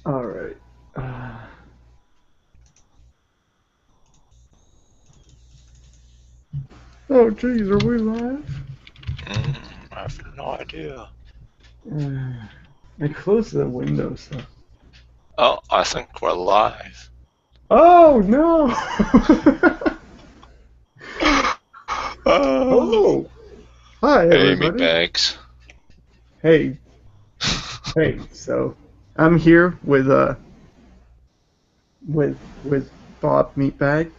All right. Oh, geez, are we live? I have no idea. I closed the window, so. Oh, I think we're live. Oh no! Oh. Oh, hi Hey, everybody. meatbags. Hey, hey. So, I'm here with Bobmeatbag.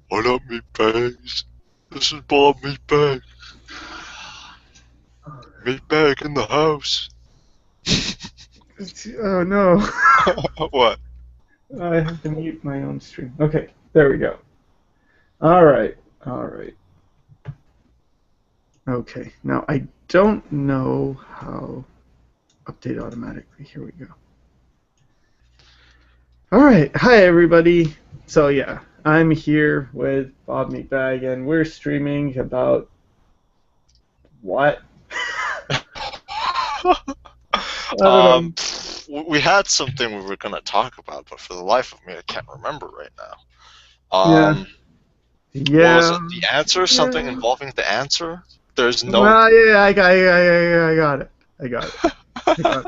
What up, meatbags? This is Bob Meatbag. Meatbag in the house. Oh no! What? I have to mute my own stream. Okay, there we go. All right, all right. Okay, now I don't know how update automatically. Here we go. All right, hi everybody. So yeah, I'm here with Bob Meatbag, and we're streaming about what? I don't um, we had something we were gonna talk about, but for the life of me, I can't remember right now. know. What was Yeah, it? The answer? Something yeah. involving the answer? There's no. Well, yeah, I got it. I got it. I got it.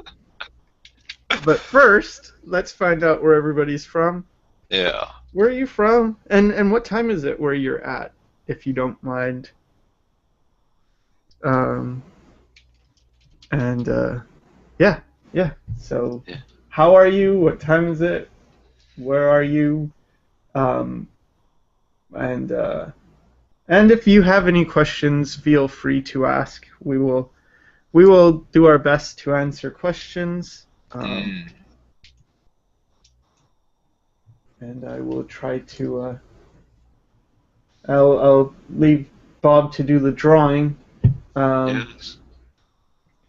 But first, let's find out where everybody's from. Yeah. Where are you from? And what time is it where you're at, if you don't mind? Um, and yeah, yeah. So, Yeah. how are you? What time is it? Where are you? Um, and if you have any questions, feel free to ask. We will do our best to answer questions. Mm. And I will try to. I'll leave Bob to do the drawing. Yes.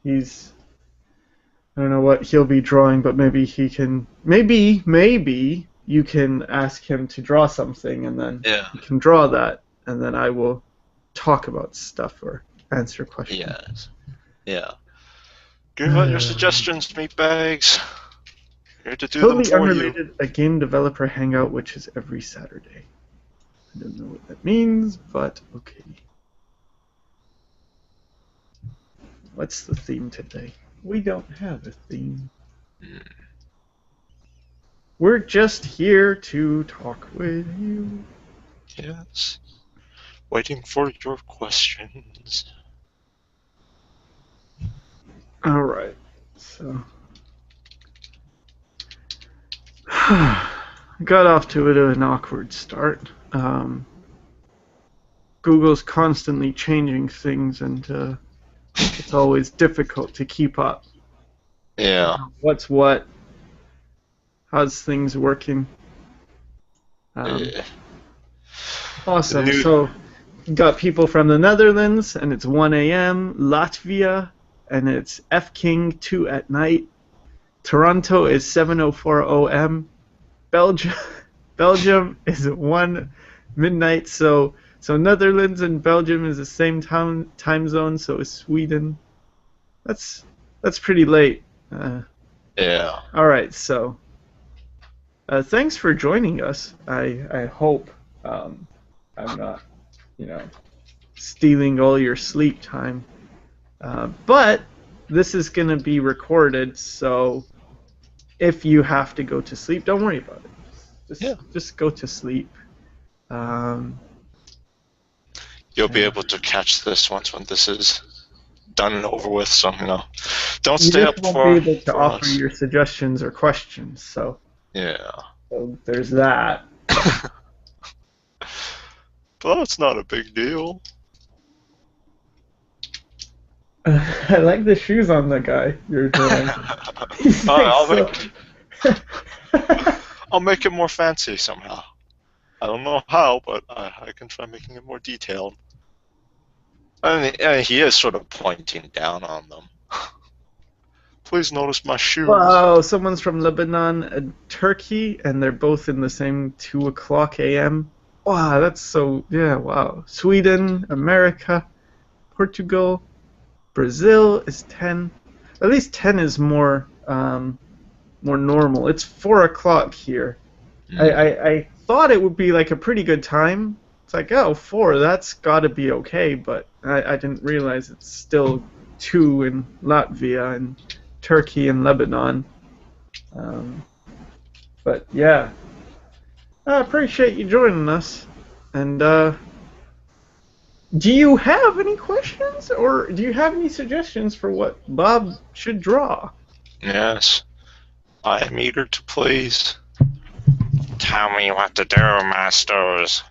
He's. I don't know what he'll be drawing, but maybe he can. Maybe you can ask him to draw something, and then Yeah. he can draw that, and then I will talk about stuff or answer questions. Yes. Yeah. Give out your suggestions, meatbags. Here to do them Totally for you. unrelated, a game developer hangout, which is every Saturday. I don't know what that means, but okay. What's the theme today? We don't have a theme. We're just here to talk with you. Yes. Waiting for your questions. Alright, so. Got off to a bit of an awkward start. Google's constantly changing things, and it's always difficult to keep up. Yeah. What's what? How's things working? Yeah. Awesome. New- So, got people from the Netherlands, and it's 1 a.m. Latvia, and it's F King 2 at night. Toronto is 7:04 o.m. Belgium is 1 midnight. So Netherlands and Belgium is the same time zone. So is Sweden. That's pretty late. Yeah. All right. So thanks for joining us. I hope I'm not stealing all your sleep time. But this is gonna be recorded, so if you have to go to sleep, don't worry about it. Just go to sleep. You'll be able to catch this once when this is done and over with, so, don't You stay just up won't for, be able to for offer us. your suggestions or questions, so Yeah. there's that. But that's not a big deal. I like the shoes on the guy you're drawing. I'll make it more fancy somehow. I don't know how, but I can try making it more detailed. I mean, he is sort of pointing down on them. Please notice my shoes. Wow, someone's from Lebanon and Turkey, and they're both in the same 2 o'clock a.m. Wow, that's so, yeah, wow. Sweden, America, Portugal, Brazil is 10. At least 10 is more more normal. It's 4 o'clock here. I thought it would be like a pretty good time. It's like, oh, 4, that's got to be okay, but I didn't realize it's still 2 in Latvia and Turkey and Lebanon. But yeah, I appreciate you joining us. And do you have any questions, or do you have any suggestions for what Bob should draw? Yes. I am eager to please. Tell me what to do, masters.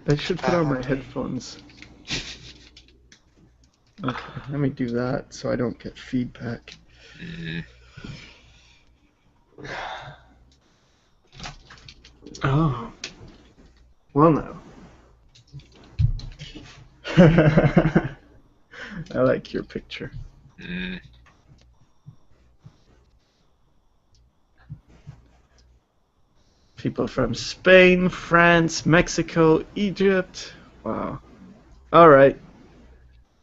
I should put on my headphones. Okay, let me do that so I don't get feedback. Oh. Well, now. I like your picture. People from Spain, France, Mexico, Egypt. Wow. Alright.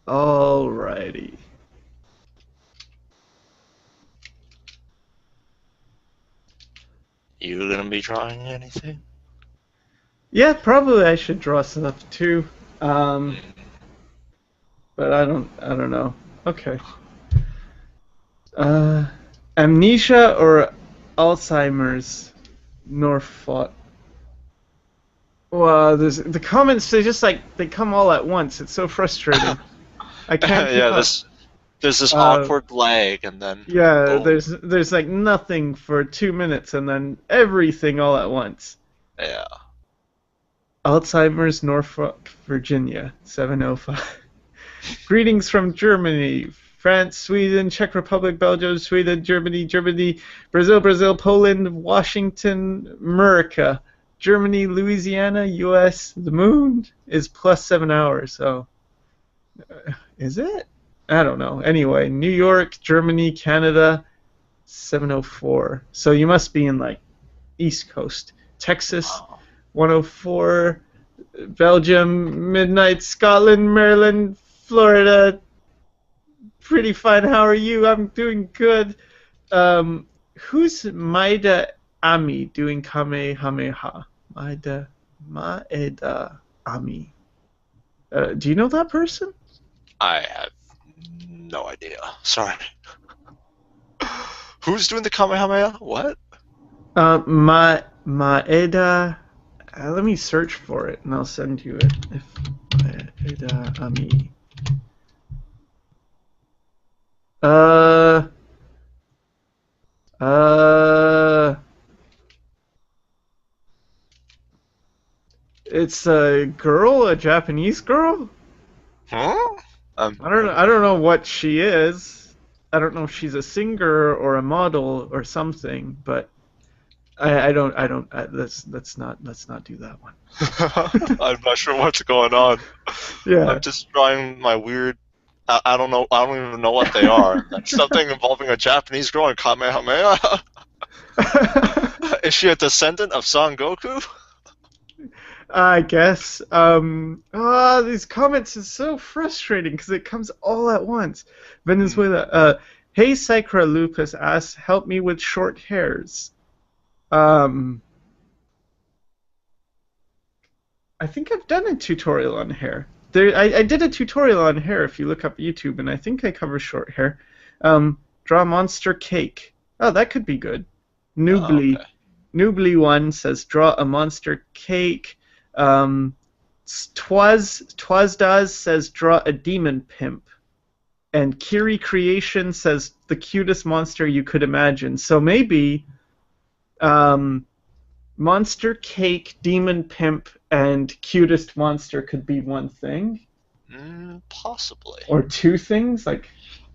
Alrighty. You gonna be drawing anything? Yeah, probably I should draw stuff too. But I don't know. Okay. Amnesia or Alzheimer's? Norfolk. Well, the comments, they come all at once. It's so frustrating. I can't keep up. There's this awkward lag, and then yeah, boom. there's like nothing for 2 minutes, and then everything all at once. Yeah. Alzheimer's, Norfolk, Virginia, 705. Greetings from Germany, France, Sweden, Czech Republic, Belgium, Sweden, Germany, Brazil, Poland, Washington, America, Germany, Louisiana, U.S. The moon is plus 7 hours, so is it? I don't know. Anyway, New York, Germany, Canada, 7:04. So you must be in like East Coast. Texas, 1:04. Belgium, midnight. Scotland, Maryland, Florida. Pretty fine. How are you? I'm doing good. Who's Maeda Ami doing Kamehameha? Maeda Ami. Do you know that person? I have no idea. Sorry. Who's doing the Kamehameha? What? Maeda. Let me search for it and I'll send you it. If Maeda Ami. It's a girl, a Japanese girl. Huh? I don't know what she is. I don't know if she's a singer or a model or something, but let's not do that one. I'm not sure what's going on. Yeah. I'm just drawing my weird. I don't know. I don't even know what they are. Something involving a Japanese girl and Kamehameha. Is she a descendant of Son Goku? I guess. These comments is so frustrating because it comes all at once. Venezuela. Hey, Sycra Lupus asks, help me with short hairs. I think I've done a tutorial on hair. I did a tutorial on hair if you look up YouTube, and I think I cover short hair. Draw monster cake. Oh, that could be good. Noobly. Okay. Noobly1 says, draw a monster cake. Twazdoes says, draw a demon pimp. And Kiri Creation says, the cutest monster you could imagine. So maybe monster cake, demon pimp, and cutest monster could be one thing. Possibly. Or two things, like.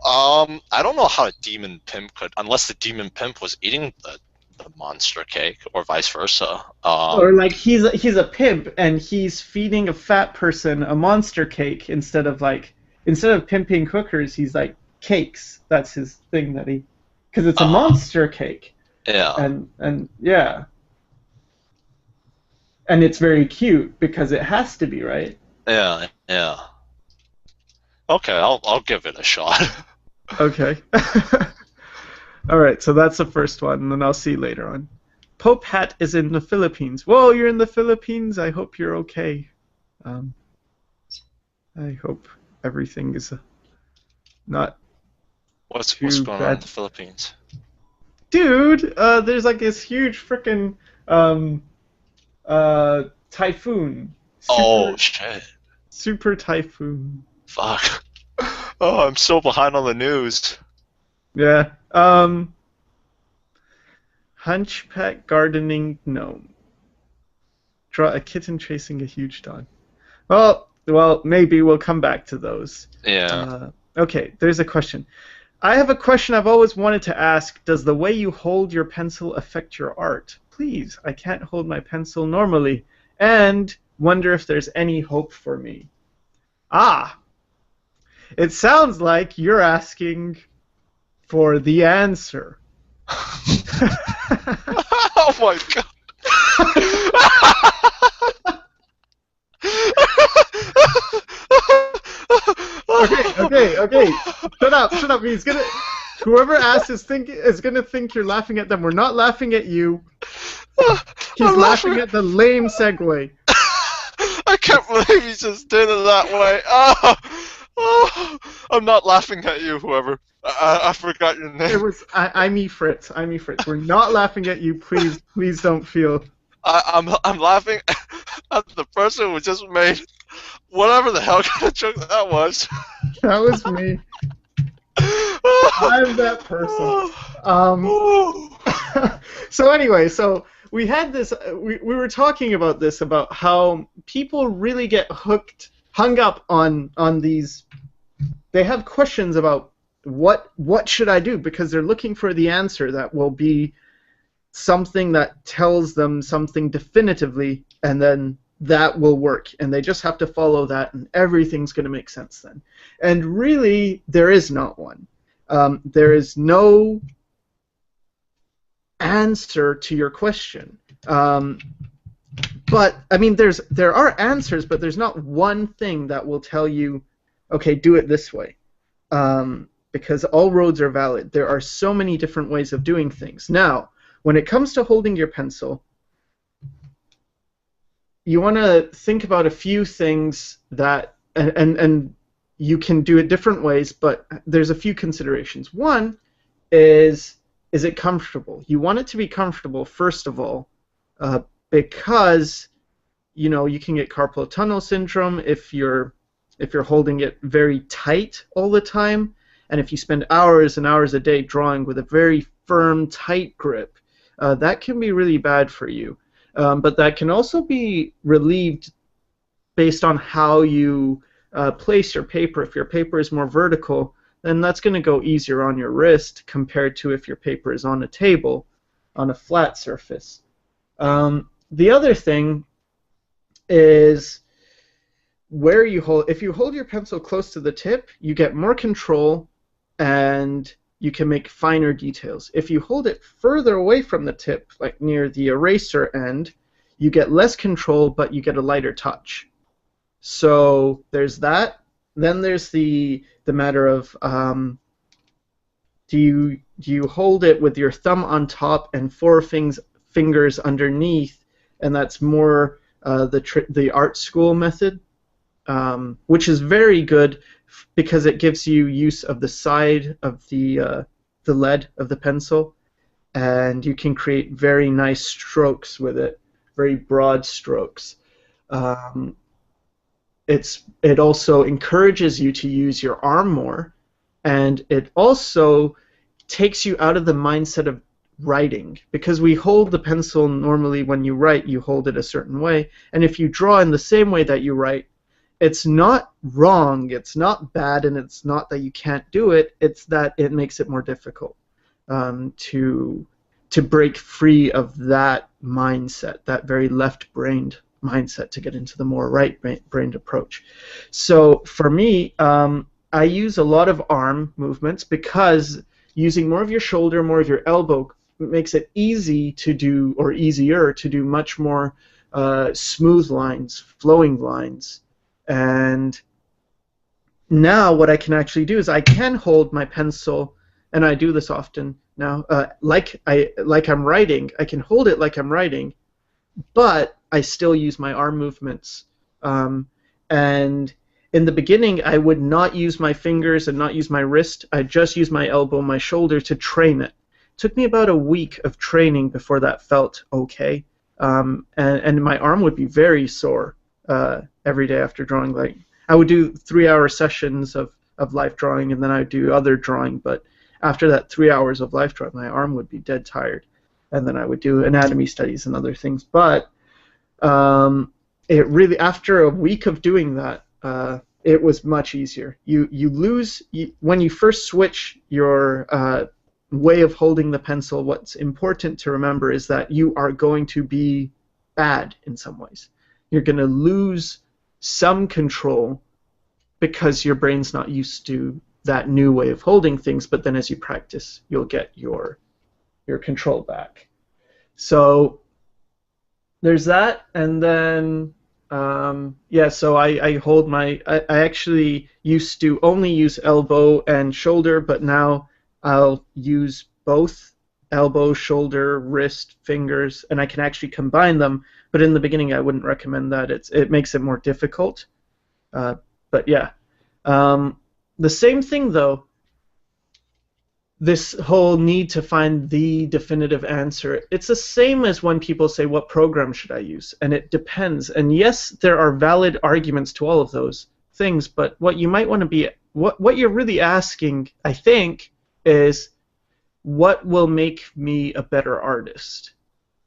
I don't know how a demon pimp could, unless the demon pimp was eating the monster cake, or vice versa. Or like he's a pimp and he's feeding a fat person a monster cake instead of pimping hookers, he's like cakes. That's his thing because it's a monster cake. Yeah. And yeah. And it's very cute because it has to be, right? Yeah. Okay, I'll give it a shot. Okay. All right, so that's the first one, and then I'll see you later on. Pope Hat is in the Philippines. Whoa, you're in the Philippines. I hope you're okay. Um, I hope everything is not What's too going on in bad. the Philippines? Dude, there's like this huge freaking um, typhoon. Oh Super, shit! super typhoon. Fuck. Oh, I'm so behind on the news. Yeah. Hunchback gardening gnome. Draw a kitten chasing a huge dog. Well, maybe we'll come back to those. Yeah. Okay, there's a question. I have a question I've always wanted to ask. Does the way you hold your pencil affect your art? Please, I can't hold my pencil normally. And wonder if there's any hope for me. Ah, it sounds like you're asking for the answer. Oh my god. Okay. Shut up. He's gonna. Whoever asks is gonna think you're laughing at them. We're not laughing at you. He's I'm laughing laughing. at the lame segue. I can't believe you just did it that way. Oh, oh, I'm not laughing at you, whoever. I forgot your It name. was I'm E Fritz. I'm E Fritz. We're not laughing at you. Please don't feel. I'm laughing at the person who just made whatever the hell kind of joke that was. That was me. I'm that person. Um. So anyway, so we had this. We were talking about this about how people really get hung up on these. They have questions about what should I do because they're looking for the answer that will be something that tells them something definitively, and then that will work, and they just have to follow that, and everything's going to make sense then. And really, there is not one. There is no answer to your question. But I mean, there are answers, but there's not one thing that will tell you, okay, do it this way. Because all roads are valid. There are so many different ways of doing things. Now, when it comes to holding your pencil, you want to think about a few things that, and you can do it different ways, but there's a few considerations. One is it comfortable? You want it to be comfortable, first of all, because you can get carpal tunnel syndrome if you're holding it very tight all the time, and if you spend hours and hours a day drawing with a very firm, tight grip, that can be really bad for you. But that can also be relieved based on how you place your paper. If your paper is more vertical, then that's going to go easier on your wrist compared to if your paper is on a table, on a flat surface. The other thing is where you hold. If you hold your pencil close to the tip, you get more control and you can make finer details. If you hold it further away from the tip, like near the eraser end, you get less control, but you get a lighter touch. So there's that. Then there's the matter of do you hold it with your thumb on top and four fingers underneath, and that's more the art school method, which is very good because it gives you use of the side of the lead of the pencil, and you can create very nice strokes with it, very broad strokes. Um, it also encourages you to use your arm more, and it also takes you out of the mindset of writing, because we hold the pencil normally. When you write, you hold it a certain way, and if you draw in the same way that you write, it's not wrong, it's not bad, and it's not that you can't do it, it's that it makes it more difficult to break free of that mindset, that very left-brained mindset, to get into the more right-brained approach. So for me, I use a lot of arm movements because using more of your shoulder, more of your elbow makes it easy to do, or easier to do, much more smooth lines, flowing lines. And now what I can actually do is I can hold my pencil, and I do this often now, like I'm writing. I can hold it like I'm writing, but I still use my arm movements. And in the beginning, I would not use my fingers and not use my wrist. I just use my elbow, my shoulder to train it. It took me about a week of training before that felt okay. And my arm would be very sore every day after drawing. Like I would do 3-hour sessions of life drawing, and then I would do other drawing. But after that 3 hours of life drawing, my arm would be dead tired. And then I would do anatomy studies and other things. But it really, after a week of doing that, it was much easier. You lose when you first switch your way of holding the pencil. What's important to remember is that you are going to be bad in some ways. You're going to lose some control because your brain's not used to that new way of holding things. But then as you practice, you'll get your control back. So there's that, and then yeah, so I hold my, I actually used to only use elbow and shoulder, but now I'll use both elbow, shoulder, wrist, fingers, and I can actually combine them. But in the beginning, I wouldn't recommend that. It makes it more difficult. But yeah, the same thing though. This whole need to find the definitive answer, it's the same as when people say, what program should I use? And it depends. And yes, there are valid arguments to all of those things, but what you might want to be, what you're really asking, I think, is what will make me a better artist,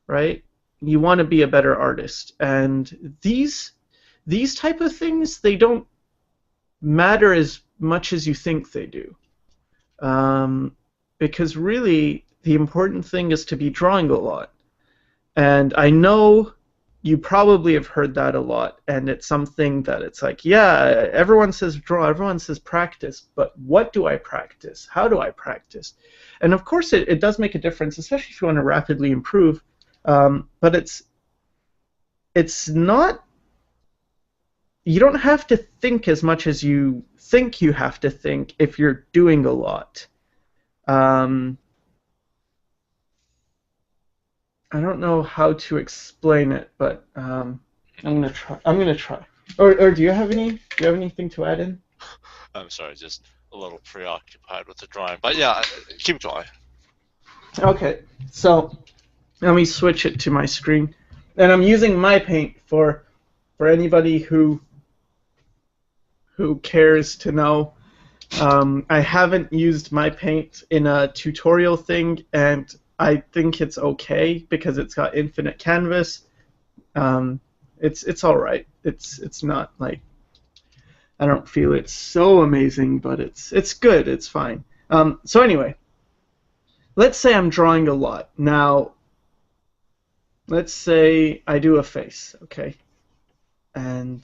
right? You want to be a better artist. And these type of things, they don't matter as much as you think they do. Because really, the important thing is to be drawing a lot. And I know you probably have heard that a lot, and it's something that it's like, yeah, everyone says draw, everyone says practice, but what do I practice? How do I practice? And of course, it does make a difference, especially if you want to rapidly improve. But it's not, you don't have to think as much as you think you have to think if you're doing a lot. I don't know how to explain it, but I'm gonna try. Or do you have anything to add in? I'm sorry, just a little preoccupied with the drawing. But yeah, keep going. Okay, so let me switch it to my screen, and I'm using my paint for anybody who cares to know. I haven't used my paint in a tutorial thing, and I think it's okay because it's got infinite canvas. It's all right. It's not like, I don't feel it's so amazing, but it's good. It's fine. So anyway, let's say I'm drawing a lot. Now, let's say I do a face, okay? And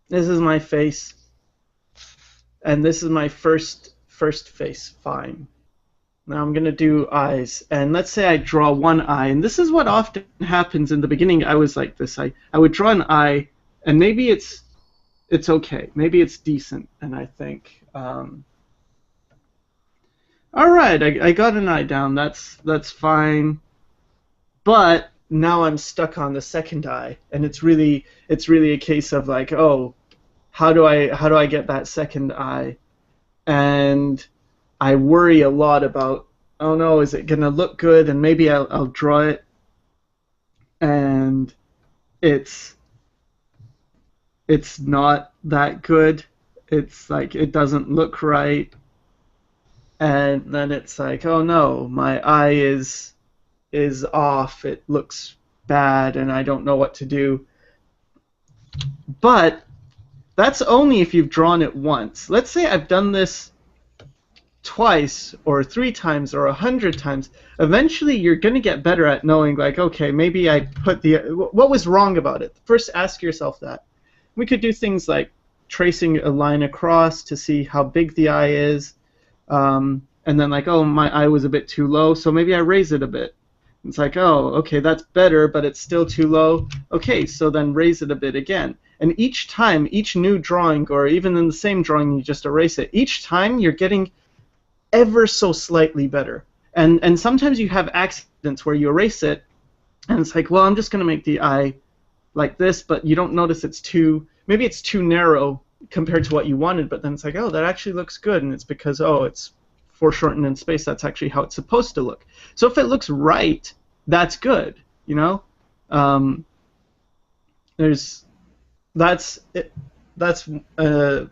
this is my face. And this is my first face, fine. Now I'm going to do eyes, and let's say I draw one eye, and this is what often happens in the beginning. I was like this. I would draw an eye, and maybe it's okay. Maybe it's decent, and I think, all right, I got an eye down. That's fine. But now I'm stuck on the second eye, and it's really a case of like, oh, how do I get that second eye? And I worry a lot about, oh no, is it gonna look good? And maybe I'll draw it, and it's not that good. It's like it doesn't look right, and then it's like, oh no, my eye is off. It looks bad, and I don't know what to do. But that's only if you've drawn it once. Let's say I've done this twice or 3 times or 100 times. Eventually you're going to get better at knowing, like, okay, maybe I put what was wrong about it? First ask yourself that. We could do things like tracing a line across to see how big the eye is, and then like, oh, my eye was a bit too low, so maybe I raise it a bit. It's like, oh, okay, that's better, but it's still too low. Okay, so then raise it a bit again. And each time, each new drawing, or even in the same drawing, you just erase it. Each time you're getting ever so slightly better. And sometimes you have accidents where you erase it, and it's like, well, I'm just going to make the eye like this, but you don't notice maybe it's too narrow compared to what you wanted, but then it's like, oh, that actually looks good, and it's because, oh, it's foreshortened in space. That's actually how it's supposed to look. So if it looks right, that's good, you know. Um, there's that's it. That's how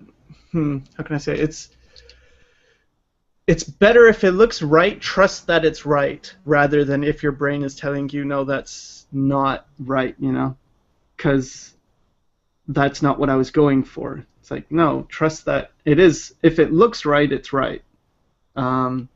can I say it's better if it looks right. Trust that it's right, rather than if your brain is telling you no, that's not right, you know, because that's not what I was going for. It's like, no, trust that it is. If it looks right, it's right. Um,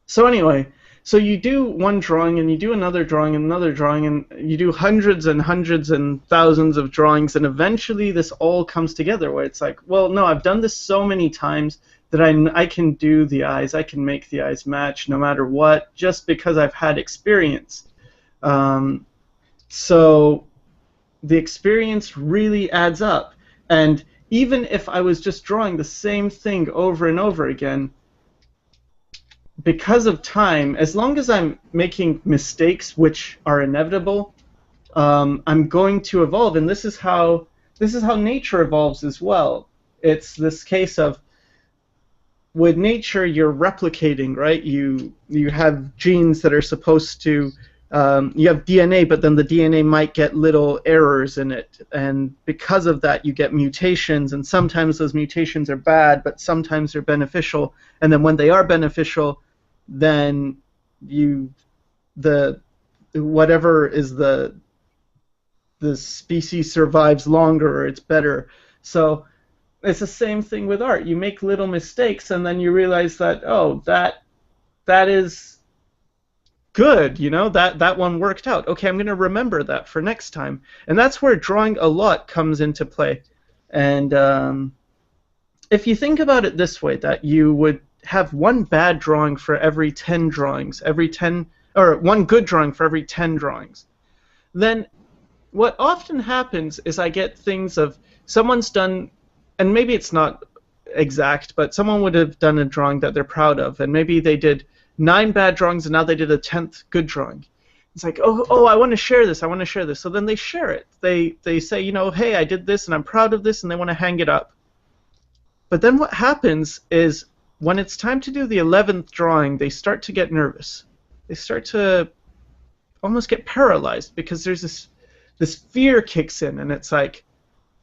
so anyway, so you do one drawing and you do another drawing and another drawing and you do hundreds and hundreds and thousands of drawings, and eventually this all comes together where it's like, well, no, I've done this so many times that I can do the eyes, I can make the eyes match no matter what, just because I've had experience. So the experience really adds up. And even if I was just drawing the same thing over and over again, because of time, as long as I'm making mistakes, which are inevitable, I'm going to evolve. And this is how nature evolves as well. It's this case of, with nature, you're replicating, right? You have genes that are supposed to, you have DNA, but then the DNA might get little errors in it, and because of that, you get mutations, and sometimes those mutations are bad, but sometimes they're beneficial, and then when they are beneficial, then the whatever is the species survives longer, or it's better. So it's the same thing with art. You make little mistakes, and then you realize that, oh, that is good, you know, that one worked out. Okay, I'm going to remember that for next time. And that's where drawing a lot comes into play. And if you think about it this way, that you would have one bad drawing for every 10 drawings, or one good drawing for every 10 drawings, then what often happens is I get things of someone's done, and maybe it's not exact, but someone would have done a drawing that they're proud of, and maybe they did 9 bad drawings, and now they did a 10th good drawing. It's like, oh, I want to share this, I want to share this. So then they share it. They say, you know, hey, I did this, and I'm proud of this, and they want to hang it up. But then what happens is, when it's time to do the 11th drawing, they start to get nervous. They start to almost get paralyzed, because there's this fear kicks in, and it's like,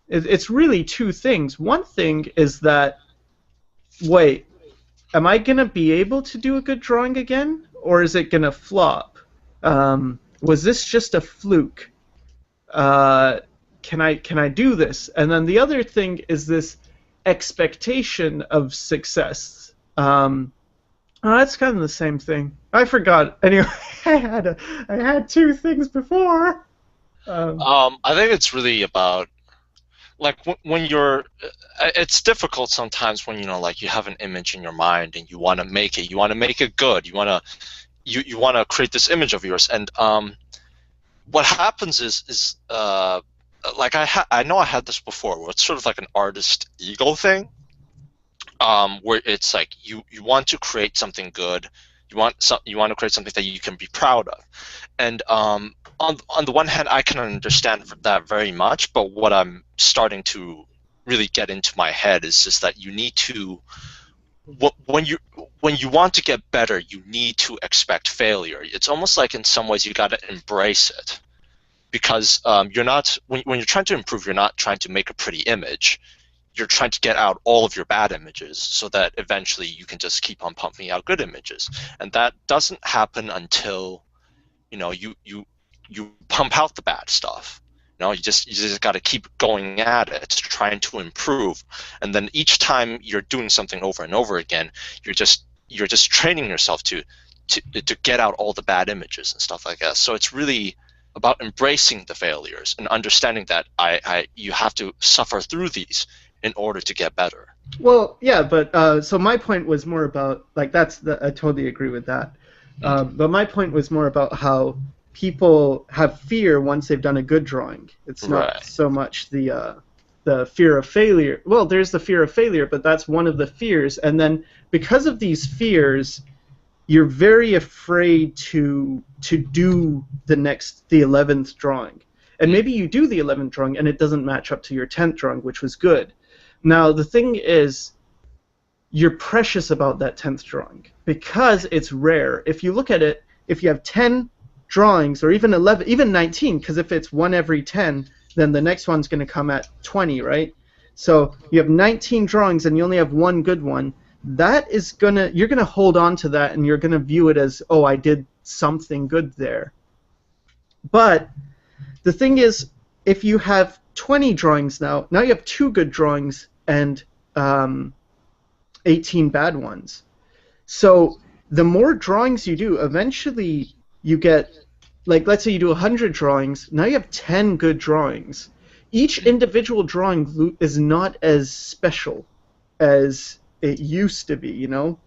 it's really two things. One thing is that, wait, am I going to be able to do a good drawing again, or is it going to flop? Was this just a fluke? Can I do this? And then the other thing is this expectation of success. That's kind of the same thing. I forgot. Anyway, I had two things before. I think it's really about, like, when you're, it's difficult sometimes when, you know, like, you have an image in your mind and you want to make it good, you want to create this image of yours, and what happens is like, I know I had this before, where it's sort of like an artist ego thing, where it's like, you want to create something good, you want to create something that you can be proud of, and on the one hand, I can understand that very much, but what I'm starting to really get into my head is just that you need to, when you want to get better, you need to expect failure. It's almost like, in some ways, you got to embrace it, because you're not, when you're trying to improve, you're not trying to make a pretty image. You're trying to get out all of your bad images, so that eventually you can just keep on pumping out good images, and that doesn't happen until, you know, you pump out the bad stuff. You know, you just got to keep going at it, trying to improve, and then each time you're doing something over and over again, you're just training yourself to get out all the bad images and stuff like that. So it's really about embracing the failures and understanding that you have to suffer through these in order to get better. Well, yeah, but so my point was more about, like, I totally agree with that. But my point was more about how people have fear once they've done a good drawing. It's not Right. so much the fear of failure. Well, there's the fear of failure, but that's one of the fears. And then because of these fears, you're very afraid to do the 11th drawing. And maybe you do the 11th drawing and it doesn't match up to your 10th drawing, which was good. Now, the thing is, you're precious about that 10th drawing because it's rare. If you look at it, if you have 10 drawings or even 11, even 19, because if it's one every 10, then the next one's going to come at 20, right? So you have 19 drawings and you only have one good one. That is you're gonna hold on to that and you're gonna view it as, oh, I did something good there. But the thing is, if you have 20 drawings now you have 2 good drawings and 18 bad ones. So the more drawings you do, eventually you get, like, let's say you do 100 drawings, now you have 10 good drawings. Each individual drawing is not as special as it used to be, you know,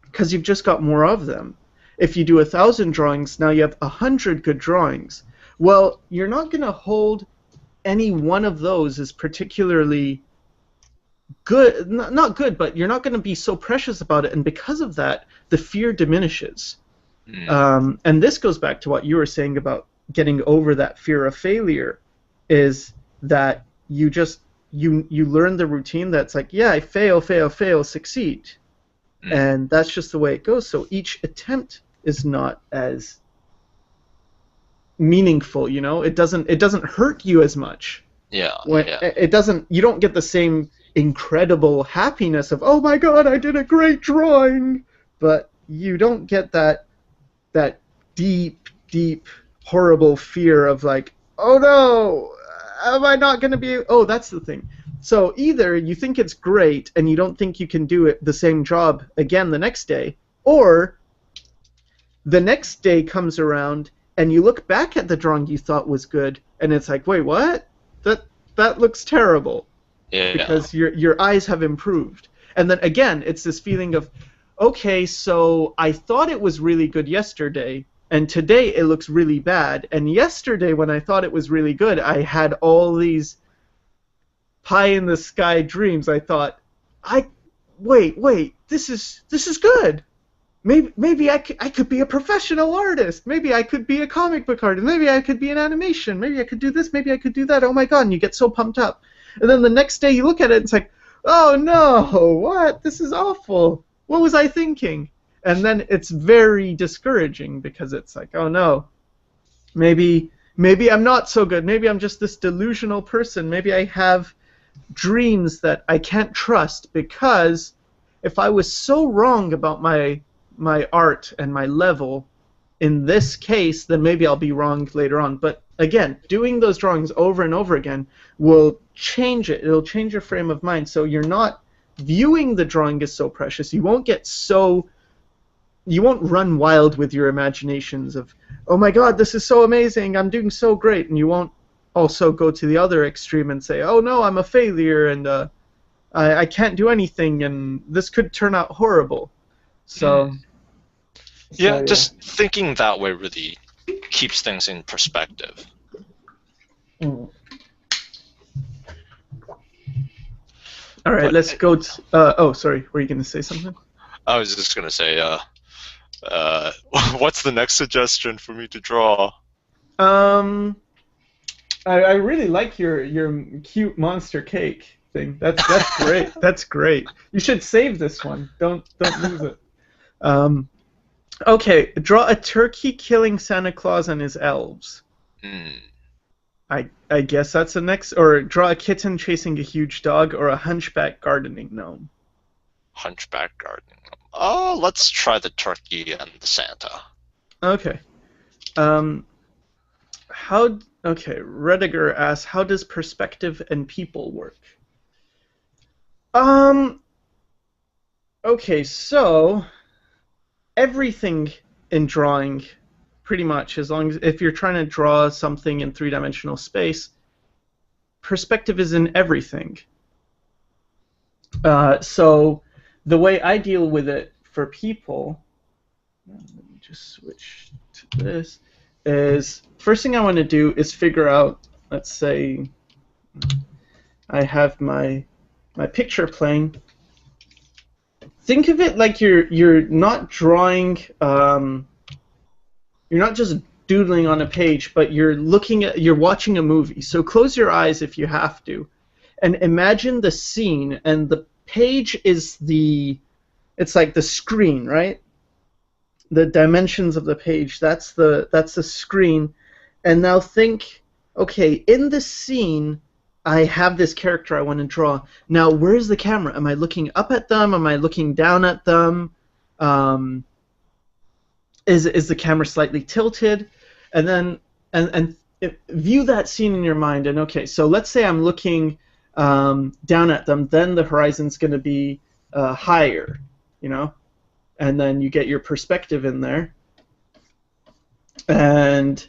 because you've just got more of them. If you do 1,000 drawings, now you have 100 good drawings. Well, you're not going to hold any one of those as particularly good, not good, but you're not going to be so precious about it, and because of that, the fear diminishes. And this goes back to what you were saying about getting over that fear of failure, is that you learn the routine that's like, yeah, I fail, succeed. And that's just the way it goes. So each attempt is not as meaningful, you know? It doesn't hurt you as much. Yeah. It doesn't, you don't get the same incredible happiness of, oh my god, I did a great drawing, but you don't get that deep horrible fear of like, oh no, am I not going to be... Oh, that's the thing. So either you think it's great and you don't think you can do the same job again the next day, or the next day comes around and you look back at the drawing you thought was good and it's like, wait, what? That looks terrible. Yeah. Because your eyes have improved. And then again, it's this feeling of, okay, so I thought it was really good yesterday, and today it looks really bad. And yesterday, when I thought it was really good, I had all these pie-in-the-sky dreams. I thought, wait, this is good. Maybe I could be a professional artist. Maybe I could be a comic book artist. Maybe I could be an animation. Maybe I could do this. Maybe I could do that. Oh my god, and you get so pumped up. And then the next day you look at it and it's like, oh no, what? This is awful. What was I thinking? And then it's very discouraging because it's like, oh no, maybe I'm not so good. Maybe I'm just this delusional person. Maybe I have dreams that I can't trust, because if I was so wrong about my art and my level in this case, then maybe I'll be wrong later on. But again, doing those drawings over and over again will change it. It'll change your frame of mind. So you're not viewing the drawing as so precious. You won't run wild with your imaginations of, oh my god, this is so amazing, I'm doing so great. And you won't also go to the other extreme and say, oh no, I'm a failure and I can't do anything and this could turn out horrible. So... Yeah, just thinking that way really keeps things in perspective. All right, let's go to... oh, sorry, were you going to say something? I was just going to say, what's the next suggestion for me to draw? I really like your cute monster cake thing. That's great. That's great. You should save this one. Don't lose it. Okay, draw a turkey killing Santa Claus and his elves. I guess that's the next. Or draw a kitten chasing a huge dog, or a hunchback gardening gnome. Hunchback gardening gnome. Oh, let's try the turkey and the Santa. Okay. Rediger asks, how does perspective and people work? Okay, so everything in drawing, pretty much, as long as if you're trying to draw something in three-dimensional space, perspective is in everything. So the way I deal with it for people let me just switch to this, is first thing I want to do is figure out, let's say I have my picture playing. Think of it like you're not drawing, you're not just doodling on a page, but you're watching a movie. So close your eyes if you have to, and imagine the scene, and the page is it's like the screen, right? The dimensions of the page, that's the screen. And now think, okay, in this scene I have this character I want to draw. Now where's the camera? Am I looking up at them? Am I looking down at them? Is the camera slightly tilted? And then view that scene in your mind, and okay, so let's say I'm looking down at them, then the horizon's going to be higher, you know? And then you get your perspective in there. And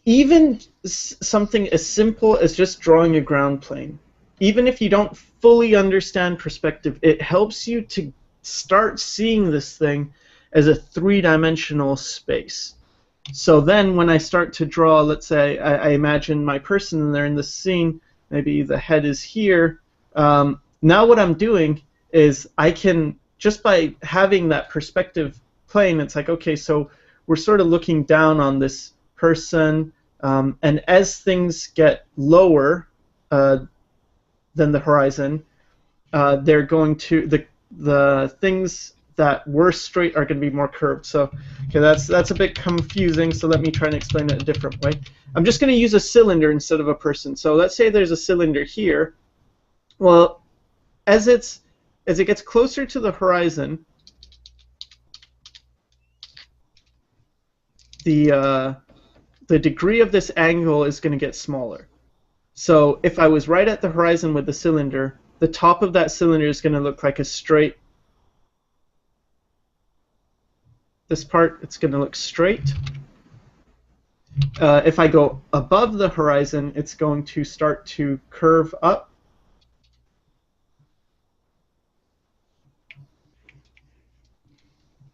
even something as simple as just drawing a ground plane, even if you don't fully understand perspective, it helps you to start seeing this thing as a three-dimensional space. So then when I start to draw, let's say I imagine my person and they're in the scene, maybe the head is here. Now what I'm doing is I can, just by having that perspective plane, it's like, okay, so we're sort of looking down on this person, and as things get lower than the horizon, they're going to, the things that were straight are going to be more curved. So, okay, that's a bit confusing, so let me try and explain it a different way. I'm just going to use a cylinder instead of a person. So let's say there's a cylinder here. Well, as it gets closer to the horizon, the degree of this angle is going to get smaller. So if I was right at the horizon with the cylinder, the top of that cylinder is going to look like a straight. This part, it's going to look straight. If I go above the horizon, it's going to start to curve up.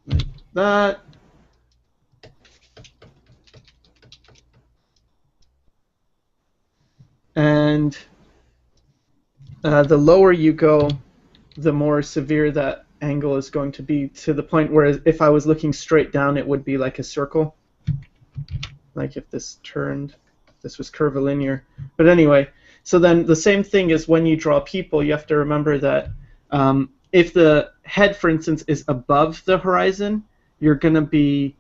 Like that. And the lower you go, the more severe that angle is going to be, to the point where if I was looking straight down, it would be like a circle. Like if this turned, this was curvilinear. But anyway, so then the same thing is when you draw people, you have to remember that if the head, for instance, is above the horizon, you're going to be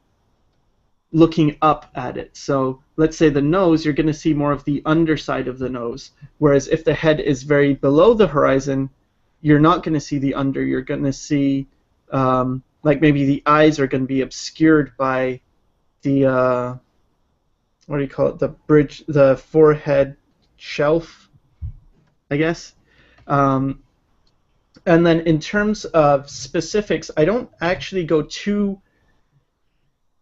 looking up at it. So let's say the nose, you're going to see more of the underside of the nose. Whereas if the head is very below the horizon, you're not going to see the under. You're going to see, like maybe the eyes are going to be obscured by the, what do you call it, the bridge, the forehead shelf, I guess. And then in terms of specifics, I don't actually go too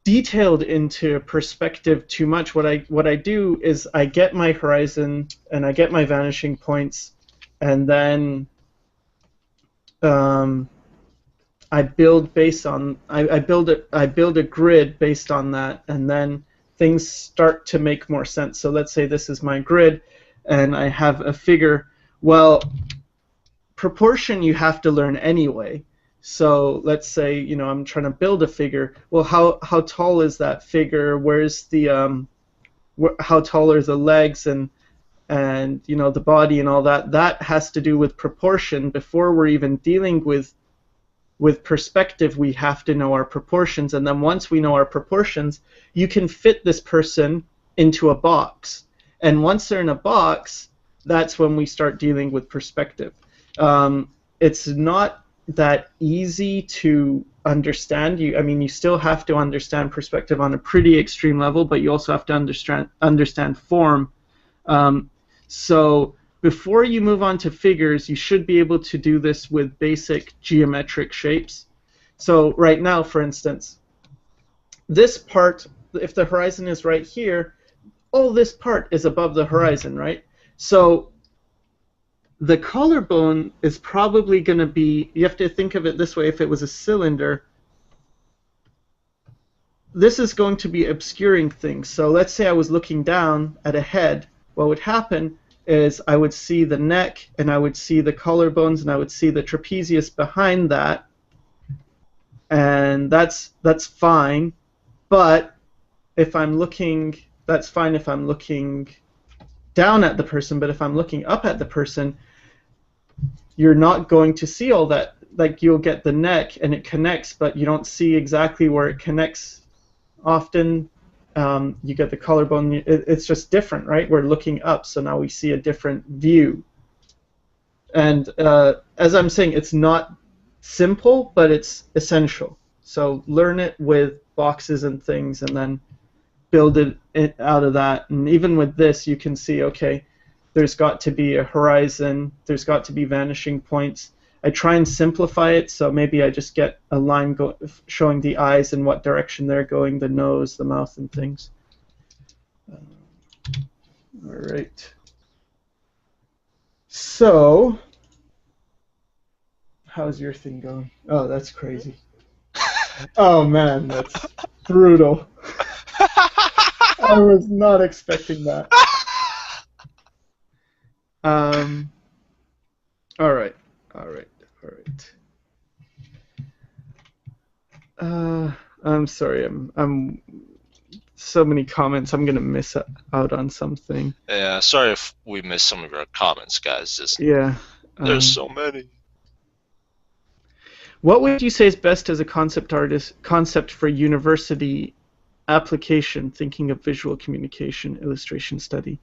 detailed into perspective too much. What I do is I get my horizon and I get my vanishing points, and then I build based on I build a grid based on that, and then things start to make more sense. So let's say this is my grid, and I have a figure. Well, proportion you have to learn anyway. So let's say, you know, I'm trying to build a figure. Well, how tall is that figure? Where's the how tall are the legs and you know, the body and all that? That has to do with proportion. Before we're even dealing with perspective, we have to know our proportions, and then once we know our proportions, you can fit this person into a box. And once they're in a box, that's when we start dealing with perspective. It's not that easy to understand. I mean, you still have to understand perspective on a pretty extreme level, but you also have to understand form. So before you move on to figures, you should be able to do this with basic geometric shapes. So right now, for instance, this part, if the horizon is right here, all this part is above the horizon, right? So the collarbone is probably going to be, you have to think of it this way, if it was a cylinder, this is going to be obscuring things. So let's say I was looking down at a head. What would happen is I would see the neck, and I would see the collarbones, and I would see the trapezius behind that, and that's fine. But if I'm looking, that's fine if I'm looking down at the person. But if I'm looking up at the person, you're not going to see all that. Like, you'll get the neck and it connects, but you don't see exactly where it connects often. You get the collarbone. It's just different, right? We're looking up, so now we see a different view. And as I'm saying, it's not simple, but it's essential. So learn it with boxes and things, and then build it out of that. And even with this, you can see, okay, there's got to be a horizon, there's got to be vanishing points. I try and simplify it, so maybe I just get a line showing the eyes and what direction they're going, the nose, the mouth, and things. All right. So, how's your thing going? Oh, that's crazy. Oh man, that's brutal. I was not expecting that. All right. I'm sorry. I'm so many comments. I'm gonna miss out on something. Yeah, sorry if we missed some of your comments, guys. Yeah. There's so many. What would you say is best as a concept for university application, thinking of visual communication, illustration study?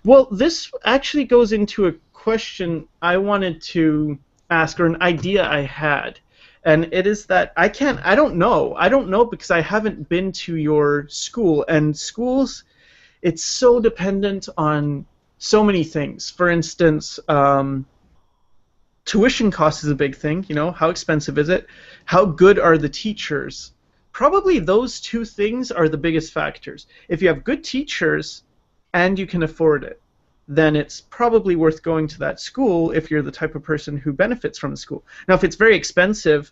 Well, this actually goes into a question I wanted to ask, or an idea I had. And it is that I don't know because I haven't been to your school. And schools, it's so dependent on so many things. For instance, tuition cost is a big thing. How expensive is it? How good are the teachers? Probably those two things are the biggest factors. If you have good teachers and you can afford it, then it's probably worth going to that school if you're the type of person who benefits from the school. Now, if it's very expensive,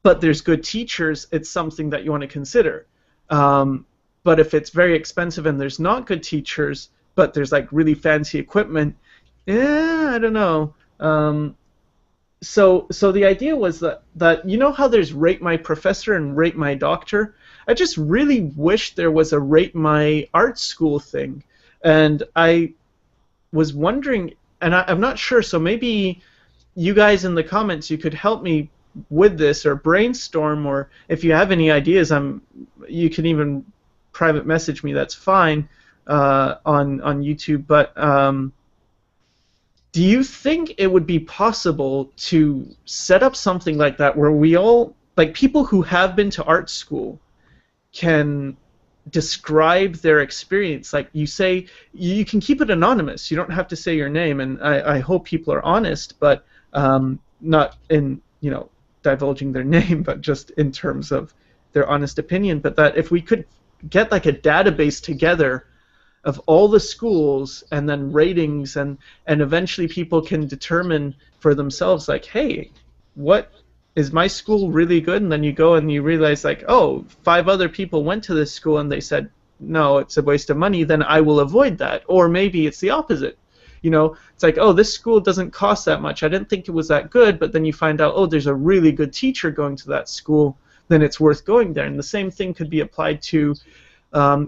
but there's good teachers, it's something that you want to consider. But if it's very expensive and there's not good teachers, but there's like really fancy equipment, I don't know. So the idea was that you know how there's rate my professor and rate my doctor? I just really wish there was a rate my art school thing. And I was wondering, and I'm not sure, so maybe you guys in the comments, you could help me with this or brainstorm, or if you have any ideas, you can even private message me, that's fine, on YouTube. But do you think it would be possible to set up something like that where we all, like people who have been to art school, can describe their experience? Like, you say, you can keep it anonymous, you don't have to say your name, and I hope people are honest, but not in divulging their name, but just in terms of their honest opinion. But that if we could get like a database together of all the schools and then ratings, and eventually people can determine for themselves, like, hey, what is my school really good? And then you go and you realize, like, oh, 5 other people went to this school and they said no, it's a waste of money, then I will avoid that. Or maybe it's the opposite. It's like, oh, this school doesn't cost that much, I didn't think it was that good, but then you find out, oh, there's a really good teacher going to that school, then it's worth going there. And the same thing could be applied to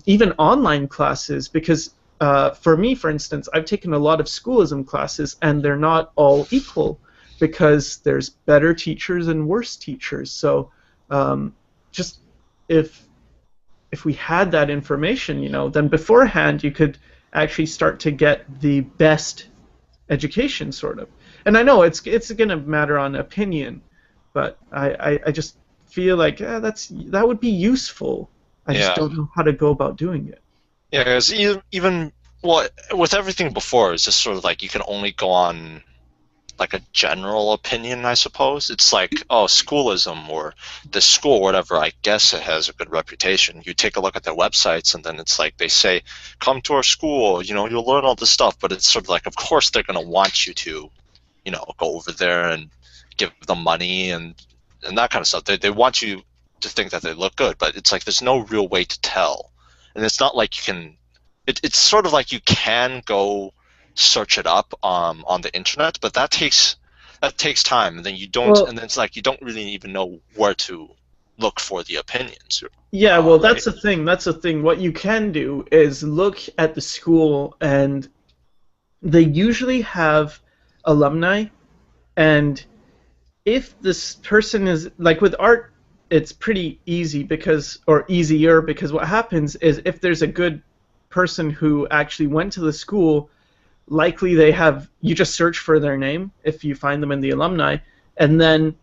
even online classes, because for me, for instance, I've taken a lot of schoolism classes, and they're not all equal, because there's better teachers and worse teachers. So just if we had that information, then beforehand you could actually start to get the best education, sort of. And I know it's going to matter on opinion, but I just feel like that would be useful. I just don't know how to go about doing it. Yeah, because even with everything before, it's just sort of like you can only go on like a general opinion, I suppose. It's like, oh, schoolism or the school, whatever, I guess it has a good reputation. You take a look at their websites, and then it's like they say, come to our school, you'll learn all this stuff, but it's sort of like, of course they're going to want you to, go over there and give them money and that kind of stuff. They want you to think that they look good, but it's like there's no real way to tell, and it's not like you can. It's sort of like you can go search it up on the internet, but that takes time, and then you don't, Well, and then it's like you don't really even know where to look for the opinions. yeah, well, Right? that's the thing. That's the thing. What you can do is look at the school, and they usually have alumni, and if this person is like with art, it's pretty easy because, or easier because what happens is if there's a good person who actually went to the school, likely they have, you just search for their name if you find them in the alumni, and then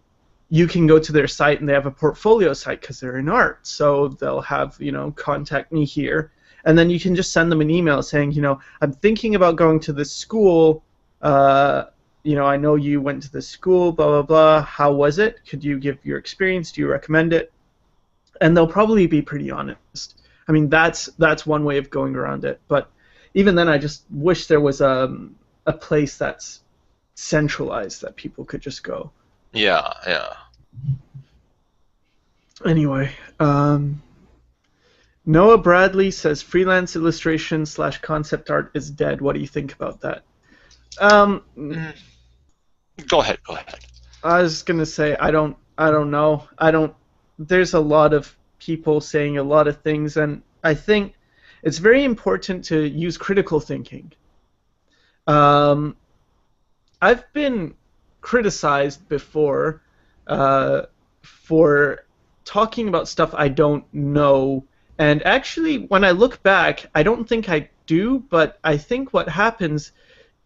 you can go to their site and they have a portfolio site because they're in art. So they'll have, contact me here. And then you can just send them an email saying, I'm thinking about going to this school. I know you went to this school, blah, blah, blah. How was it? Could you give your experience? Do you recommend it? And they'll probably be pretty honest. I mean, that's one way of going around it. But even then, I just wish there was a place that's centralized that people could just go. Yeah, yeah. Anyway, Noah Bradley says freelance illustration / concept art is dead. What do you think about that? Go ahead. I was gonna say I don't know. There's a lot of people saying a lot of things, and I think it's very important to use critical thinking. I've been criticized before for talking about stuff I don't know. And actually, when I look back, I don't think I do, but I think what happens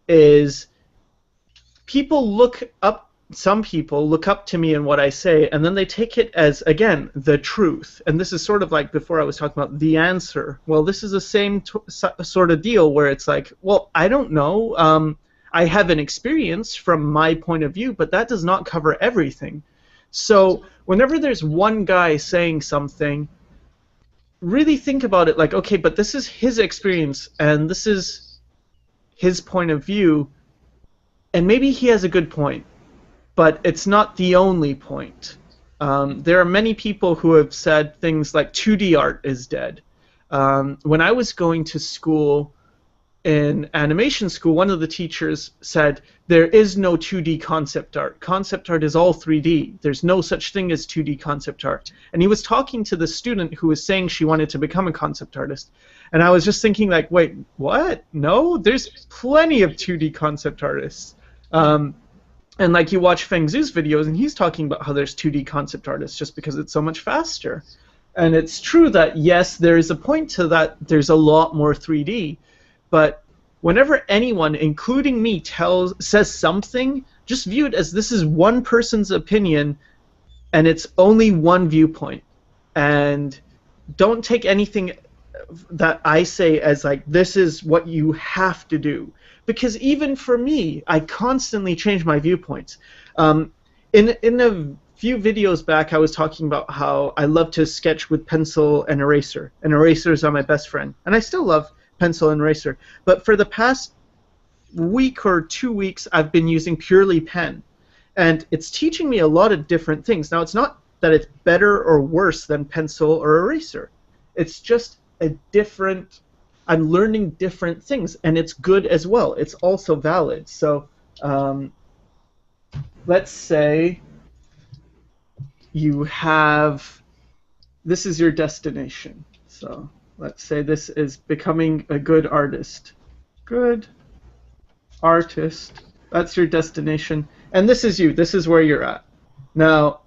is some people look up to me and what I say, and then they take it as, again, the truth. And this is sort of like before I was talking about the answer. Well, this is the same sort of deal where it's like, well, I don't know. I have an experience from my point of view, but that does not cover everything. So whenever there's one guy saying something, really think about it like, okay, but this is his experience, and this is his point of view, and maybe he has a good point, but it's not the only point. There are many people who have said things like 2D art is dead. When I was going to school, in animation school, one of the teachers said, there is no 2D concept art. Concept art is all 3D. There's no such thing as 2D concept art. And he was talking to the student who was saying she wanted to become a concept artist. And I was just thinking like, wait, what? No, there's plenty of 2D concept artists. And like you watch Feng Zhu's videos, and he's talking about how there's 2D concept artists just because it's so much faster. And it's true that, yes, there is a point to that. There's a lot more 3D. But whenever anyone, including me, says something, just view it as this is one person's opinion, and it's only one viewpoint. And don't take anything that I say as like, this is what you have to do. Because even for me, I constantly change my viewpoints. In a few videos back, I was talking about how I love to sketch with pencil and eraser. And erasers are my best friend. And I still love pencil and eraser. But for the past week or 2 weeks, I've been using purely pen. And it's teaching me a lot of different things. Now, it's not that it's better or worse than pencil or eraser. It's just a different... I'm learning different things, and it's good as well. It's also valid. So let's say you have... This is your destination. So let's say this is becoming a good artist. Good artist. That's your destination. And this is you. This is where you're at. Now,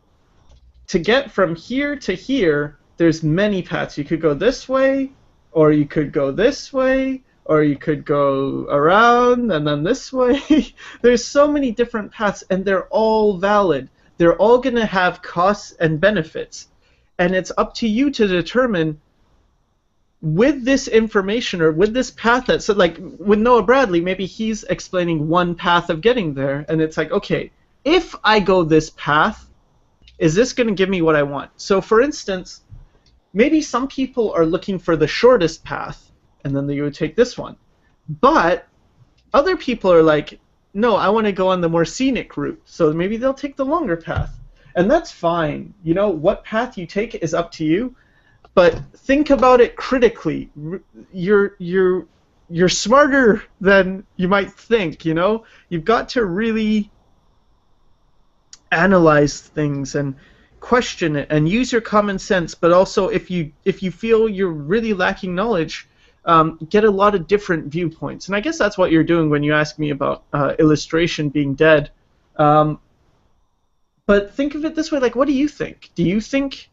to get from here to here, there's many paths. You could go this way, or you could go this way, or you could go around and then this way. There's so many different paths, and they're all valid. They're all going to have costs and benefits. And it's up to you to determine, with this information or with this path that, so like with Noah Bradley, maybe he's explaining one path of getting there, and it's like, okay, if I go this path, is this going to give me what I want? So for instance, maybe some people are looking for the shortest path, and then they would take this one. But other people are like, no, I want to go on the more scenic route, so maybe they'll take the longer path. and that's fine. You know, what path you take is up to you, but think about it critically. You're smarter than you might think, you know? You've got to really analyze things and question it and use your common sense, but also if you feel you're really lacking knowledge, get a lot of different viewpoints. And I guess that's what you're doing when you ask me about illustration being dead. But think of it this way, like, what do you think? Do you think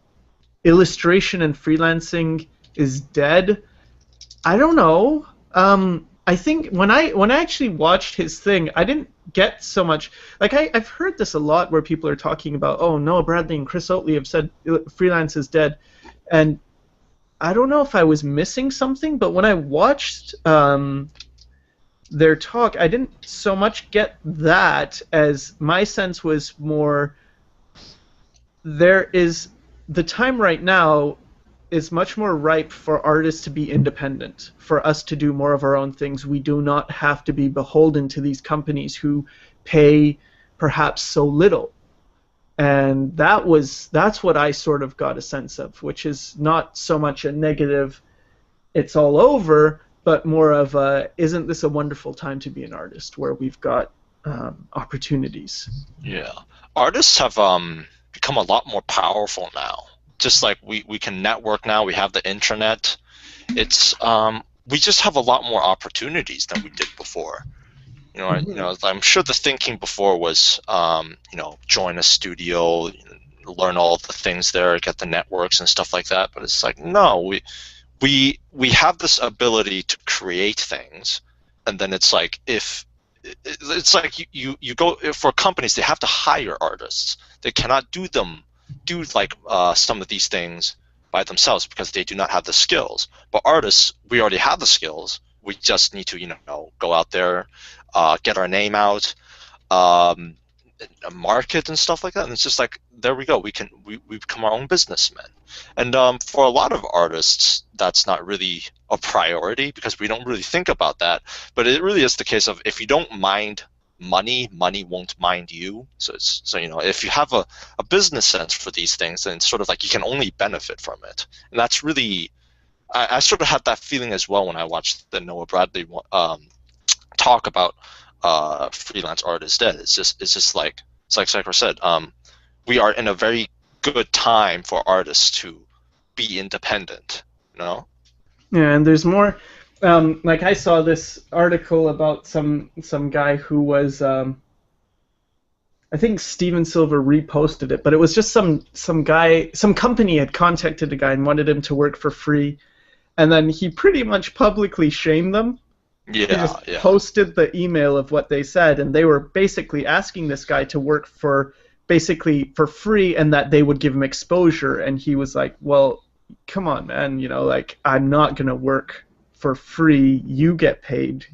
illustration and freelancing is dead? I don't know. I think when I actually watched his thing, I didn't get so much. Like I've heard this a lot where people are talking about, oh, Noah Bradley and Chris Oatley have said freelance is dead, and I don't know if I was missing something. But when I watched their talk, I didn't so much get that, as my sense was more there is the time right now is much more ripe for artists to be independent, for us to do more of our own things. We do not have to be beholden to these companies who pay perhaps so little. And that's what I sort of got a sense of, which is not so much a negative, it's all over, but more of a, isn't this a wonderful time to be an artist where we've got opportunities? Yeah. Artists have become a lot more powerful now. Just like we can network now, we have the internet. It's we just have a lot more opportunities than we did before. You know, I'm sure the thinking before was, join a studio, learn all the things there, get the networks and stuff like that. But it's like, no, we have this ability to create things, and then it's like it's like you go for companies, they have to hire artists. They cannot do some of these things by themselves because they do not have the skills. But artists, we already have the skills. We just need to, go out there, get our name out, market and stuff like that. And it's just like, there we go. We become our own businessmen. And for a lot of artists, that's not really a priority because we don't really think about that. But it really is the case of, if you don't mind money won't mind you. So if you have a business sense for these things, then it's sort of like you can only benefit from it. And that's really, I sort of had that feeling as well when I watched the Noah Bradley talk about freelance artists dead. It's just like Sycra said, we are in a very good time for artists to be independent, Yeah, and there's more. Like I saw this article about some guy who was, I think Steven Silver reposted it, but it was just some guy, some company had contacted a guy and wanted him to work for free, and then he pretty much publicly shamed them. Yeah, he just posted the email of what they said, and they were basically asking this guy to work for free, and that they would give him exposure, and he was like, well, come on, man, like, I'm not gonna work for free, you get paid,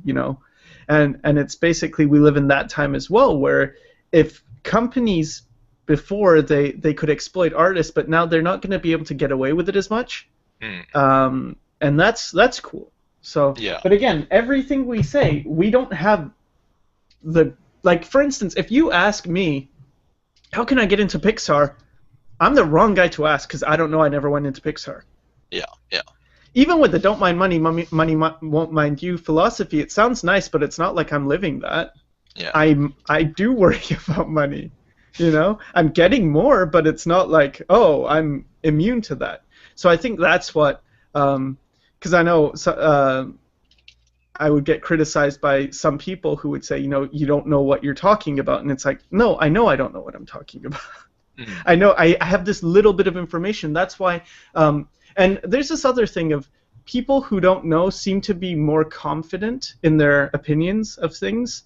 and it's basically, we live in that time as well, where if companies before they could exploit artists, but now they're not going to be able to get away with it as much, and that's cool. So, yeah. But again, everything we say, we don't have like, for instance, if you ask me, how can I get into Pixar? I'm the wrong guy to ask because I don't know. I never went into Pixar. Yeah. Even with the don't mind money won't mind you philosophy, it sounds nice, but it's not like I'm living that. Yeah. I do worry about money. I'm getting more, but it's not like, oh, I'm immune to that. So I think that's what, because I know I would get criticized by some people who would say, you don't know what you're talking about, and it's like, no, I know I don't know what I'm talking about. I know I have this little bit of information. That's why. And there's this other thing of people who don't know seem to be more confident in their opinions of things.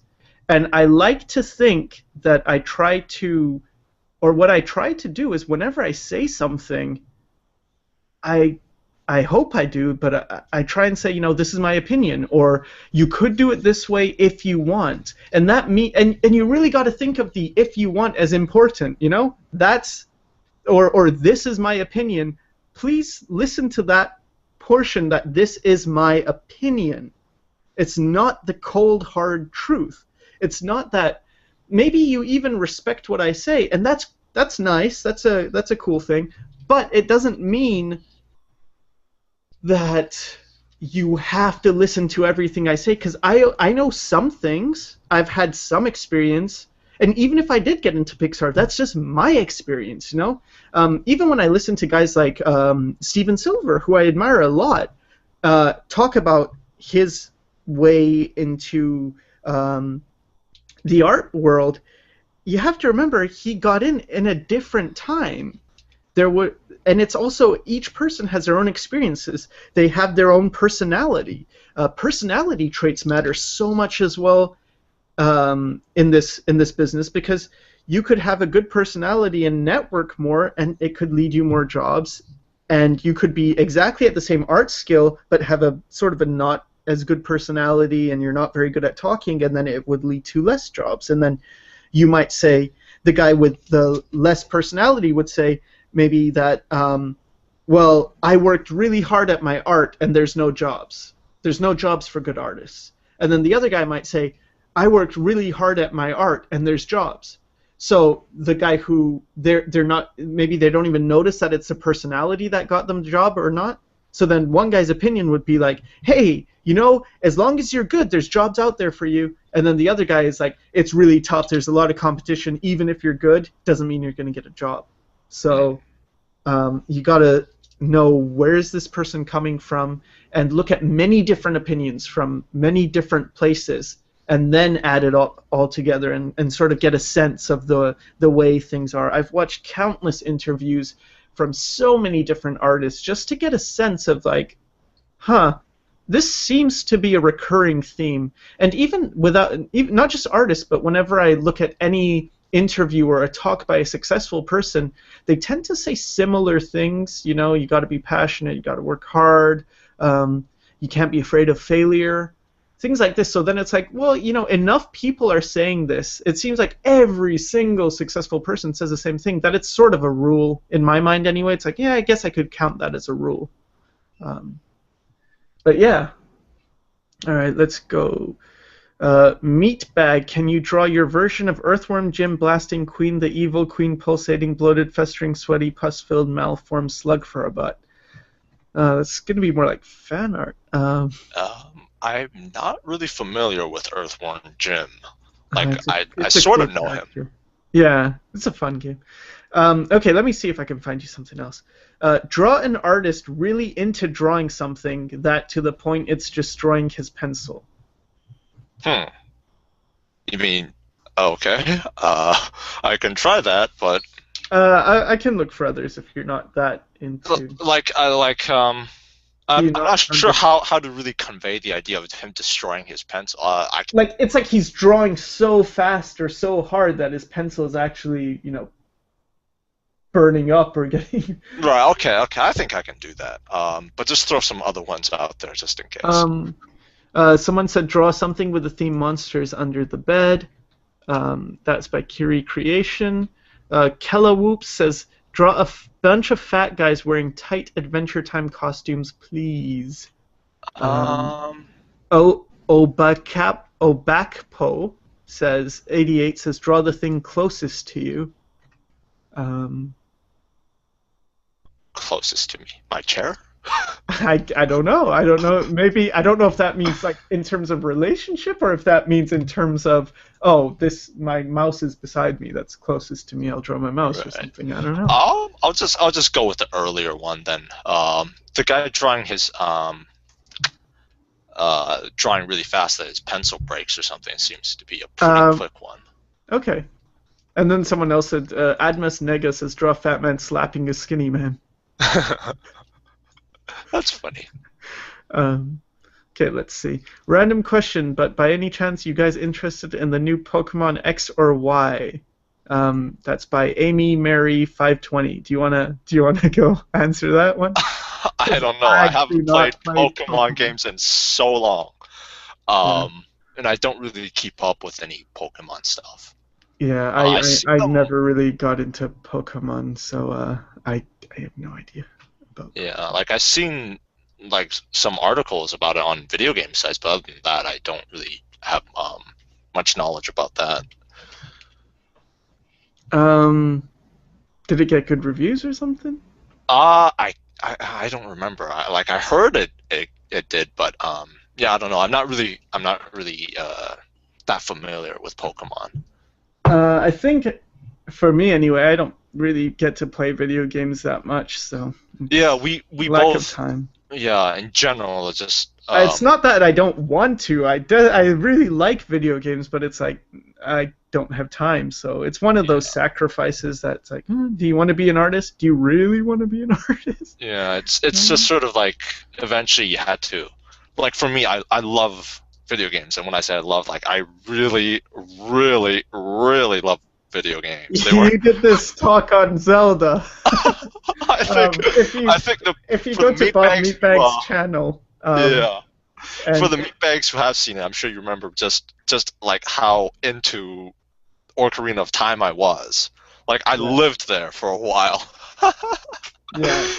And I like to think that what I try to do is whenever I say something, I hope I do, but I try and say, this is my opinion, or you could do it this way if you want. And that and you really got to think of the if you want as important, That's, or this is my opinion. Please listen to that portion, that this is my opinion. It's not the cold, hard truth. It's not that maybe you even respect what I say, and that's that's nice. That's a cool thing, but it doesn't mean that you have to listen to everything I say, because I know some things. I've had some experience, and even if I did get into Pixar, that's just my experience, you know. Even when I listen to guys like Steven Silver, who I admire a lot, talk about his way into the art world, you have to remember he got in a different time. There were, and it's also each person has their own experiences. They have their own personality. Personality traits matter so much as well in this business, because you could have a good personality and network more, and it could lead you more jobs. And you could be exactly at the same art skill, but have a sort of a not as good personality, and you're not very good at talking, and then it would lead to less jobs. And then you might say, the guy with the less personality would say maybe that, well, I worked really hard at my art and there's no jobs. There's no jobs for good artists. And then the other guy might say, I worked really hard at my art and there's jobs. So the guy who they're not, maybe they don't even notice that it's a personality that got them the job or not. So then one guy's opinion would be like, hey, you know, as long as you're good, there's jobs out there for you. And then the other guy is like, it's really tough. There's a lot of competition. Even if you're good, doesn't mean you're going to get a job. So you got to know, where is this person coming from, and look at many different opinions from many different places, and then add it all together and sort of get a sense of the way things are. I've watched countless interviews from so many different artists just to get a sense of like, this seems to be a recurring theme. And even not just artists, but whenever I look at any interview or a talk by a successful person, they tend to say similar things. You know, you got to be passionate, you got to work hard, you can't be afraid of failure, things like this. So then it's like, well, you know, enough people are saying this. It seems like every single successful person says the same thing, that it's sort of a rule in my mind anyway. It's like, yeah, I guess I could count that as a rule. But yeah. All right, let's go. Meatbag, can you draw your version of Earthworm Jim blasting Queen the Evil Queen, pulsating, bloated, festering, sweaty, pus-filled, malformed slug for a butt? That's going to be more like fan art. I'm not really familiar with Earthworm Jim. Like, I it's a sort cool of know character. him. Yeah, it's a fun game. Okay, let me see if I can find you something else. Draw an artist really into drawing something that to the point it's destroying his pencil. You mean, okay, I can try that, but... I can look for others if you're not that into... I'm not sure how to really convey the idea of him destroying his pencil. It's like he's drawing so fast or so hard that his pencil is actually, you know, burning up or getting... Right, okay, I think I can do that. But just throw some other ones out there just in case. Someone said draw something with the theme monsters under the bed. That's by Kiri Creation. Kella Whoops says, draw a bunch of fat guys wearing tight Adventure Time costumes, please. Obakpo says, 88 says, draw the thing closest to you. Closest to me? My chair? I don't know. I don't know. Maybe I don't know if that means like in terms of relationship, or if that means in terms of, oh, my mouse is beside me. That's closest to me. I'll draw my mouse or something. I don't know. I'll just go with the earlier one then. The guy drawing his drawing really fast that his pencil breaks or something seems to be a pretty quick one. Okay. And then someone else said, Admas Nega says, draw a fat man slapping a skinny man. That's funny. Okay, let's see. Random question, but by any chance you guys interested in the new Pokemon X or Y? That's by Amy Mary 520. Do you wanna go answer that one? I don't know. I haven't played Pokemon games in so long, and I don't really keep up with any Pokemon stuff. Yeah, I never really got into Pokemon, so I have no idea. Yeah, like I've seen like some articles about it on video game sites, but other than that, I don't really have much knowledge about that. Did it get good reviews or something? I don't remember. I heard it did, but yeah, I don't know. I'm not really that familiar with Pokemon. I think, for me anyway, I don't really get to play video games that much, so Yeah, we lack of both. time. Yeah, in general, it's just It's not that I don't want to. I really like video games, but it's like I don't have time. So it's one of those yeah, sacrifices that's like, do you want to be an artist? Do you really want to be an artist? yeah. It's just sort of like eventually you had to. Like for me, I love video games, and when I say I love, like I really, really, really love video games. They were. You did this talk on Zelda. I think If you I think the if you for go the to Bob meatbags, Meatbag's channel, yeah. For and the meatbags who have seen it, I'm sure you remember just like how into Ocarina of Time I was. Like I yeah, lived there for a while. yeah,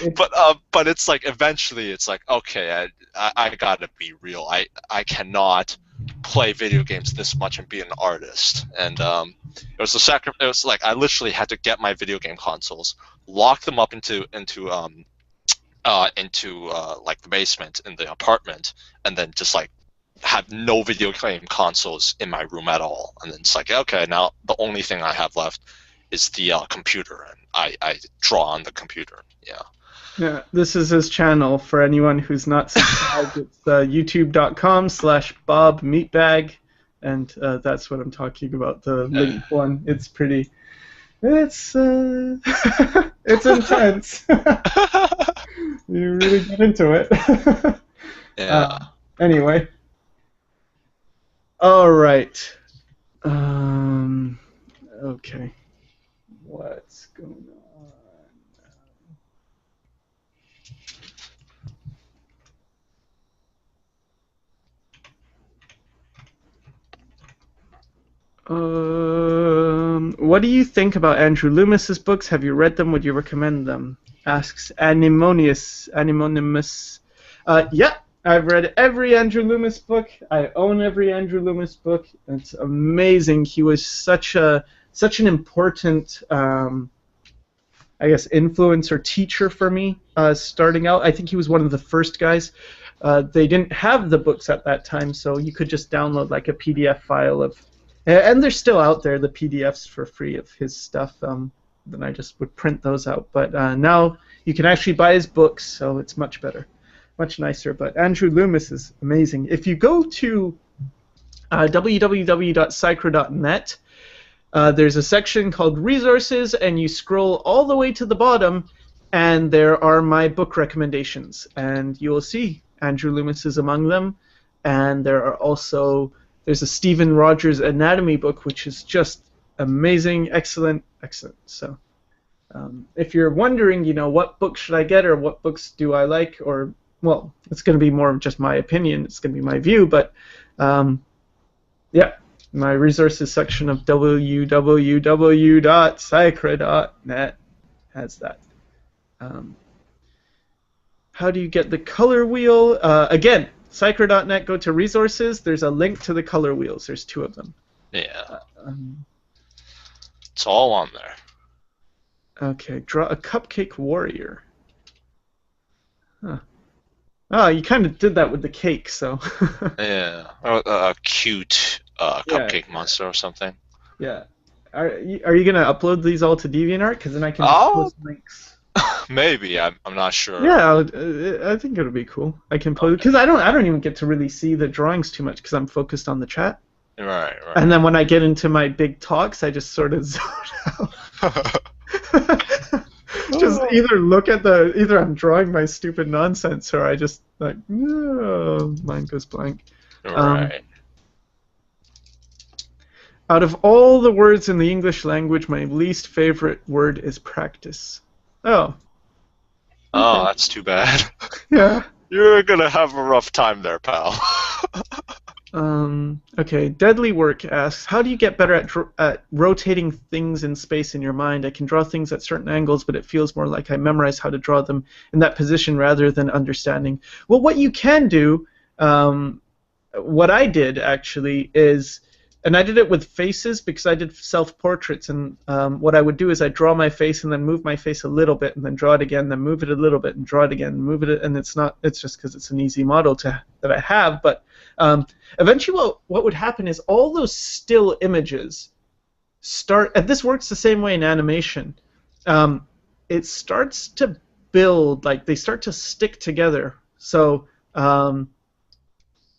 it's But it's like eventually it's like okay, I gotta be real. I cannot play video games this much and be an artist. And it was it was like I literally had to get my video game consoles, lock them up into like the basement in the apartment, and then just like have no video game consoles in my room at all. And then it's like, okay, now the only thing I have left is the computer, and I draw on the computer. Yeah. Yeah, this is his channel for anyone who's not subscribed. It's youtube.com/Bobmeatbag, and that's what I'm talking about, the link one. It's pretty... It's it's intense. You really get into it. Yeah. Anyway. All right. Okay. What's going on? What do you think about Andrew Loomis's books? Have you read them? Would you recommend them? Asks Anonymous. Yeah, I've read every Andrew Loomis book. I own every Andrew Loomis book. It's amazing. He was such an important, I guess, influence or teacher for me starting out. I think he was one of the first guys. They didn't have the books at that time, so you could just download like a PDF file of. And they're still out there, the PDFs for free of his stuff. Then I just would print those out. But now you can actually buy his books, so it's much better, much nicer. But Andrew Loomis is amazing. If you go to www.sycra.net, there's a section called Resources, and you scroll all the way to the bottom, and there are my book recommendations. And you will see Andrew Loomis is among them. And there are also... There's a Stephen Rogers anatomy book, which is just amazing, excellent. So if you're wondering, what book should I get or what books do I like, or, well, it's going to be more of just my opinion. It's going to be my view, but, yeah, my resources section of www.sycra.net has that. How do you get the color wheel? Again, Sycra.net, go to resources. There's a link to the color wheels. There's 2 of them. Yeah. It's all on there. Okay, draw a cupcake warrior. Huh. Oh, you kind of did that with the cake, so. Yeah. A cute cupcake monster or something. Yeah. Are you going to upload these all to DeviantArt? Because then I can just post links. Maybe. I'm not sure. Yeah, I think it'll be cool. I can post because I don't even get to really see the drawings too much because I'm focused on the chat. Right. And then when I get into my big talks, I just sort of zone out. Just either I'm drawing my stupid nonsense or I just like mind goes blank. Right. Out of all the words in the English language, my least favorite word is practice. Oh. Oh, that's too bad. Yeah. You're gonna have a rough time there, pal. Okay, Deadly Work asks, how do you get better at rotating things in space in your mind? I can draw things at certain angles, but it feels more like I memorize how to draw them in that position rather than understanding. Well, what you can do, what I did actually, is And I did it with faces because I did self-portraits, and what I would do is I'd draw my face and then move my face a little bit and then draw it again, then move it a little bit and draw it again, and move it, and it's just because it's an easy model that I have, but eventually what would happen is all those still images start, and this works the same way in animation, it starts to build, like they start to stick together. So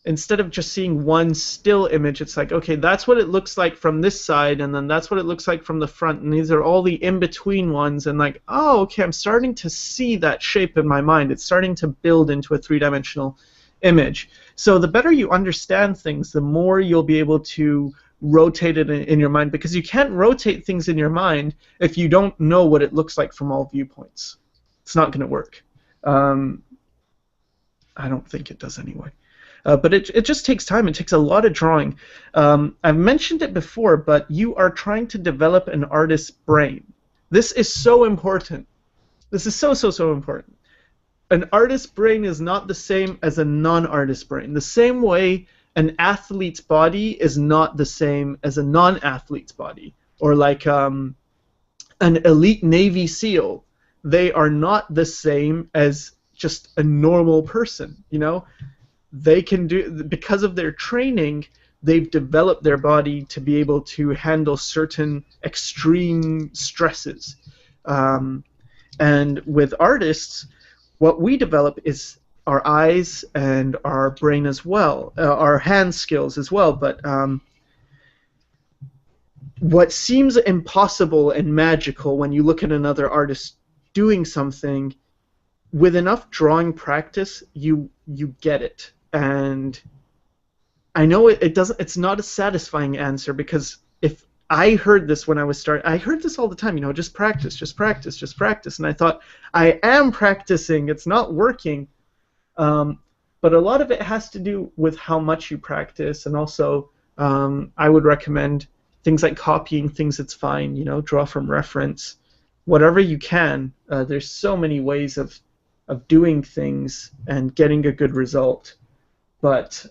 instead of just seeing one still image, it's like, okay, that's what it looks like from this side, and then that's what it looks like from the front, and these are all the in-between ones, and like, oh, okay, I'm starting to see that shape in my mind. It's starting to build into a three-dimensional image. So the better you understand things, the more you'll be able to rotate it in your mind, because you can't rotate things in your mind if you don't know what it looks like from all viewpoints. It's not going to work. I don't think it does anyway. But it just takes time. It takes a lot of drawing. I've mentioned it before, but you are trying to develop an artist's brain. This is so important. This is so, so, so important. An artist's brain is not the same as a non-artist's brain. The same way an athlete's body is not the same as a non-athlete's body. Or like an elite Navy SEAL. They are not the same as just a normal person, you know? They can do, because of their training, they've developed their body to be able to handle certain extreme stresses. And with artists, what we develop is our eyes and our brain as well, our hand skills as well. But what seems impossible and magical when you look at another artist doing something, with enough drawing practice, you get it. And I know it doesn't. It's not a satisfying answer, because if I heard this when I was starting, I heard this all the time. You know, just practice, just practice, just practice. And I thought, I am practicing. It's not working. But a lot of it has to do with how much you practice, and also I would recommend things like copying things. It's fine. You know, draw from reference, whatever you can. There's so many ways of doing things and getting a good result. But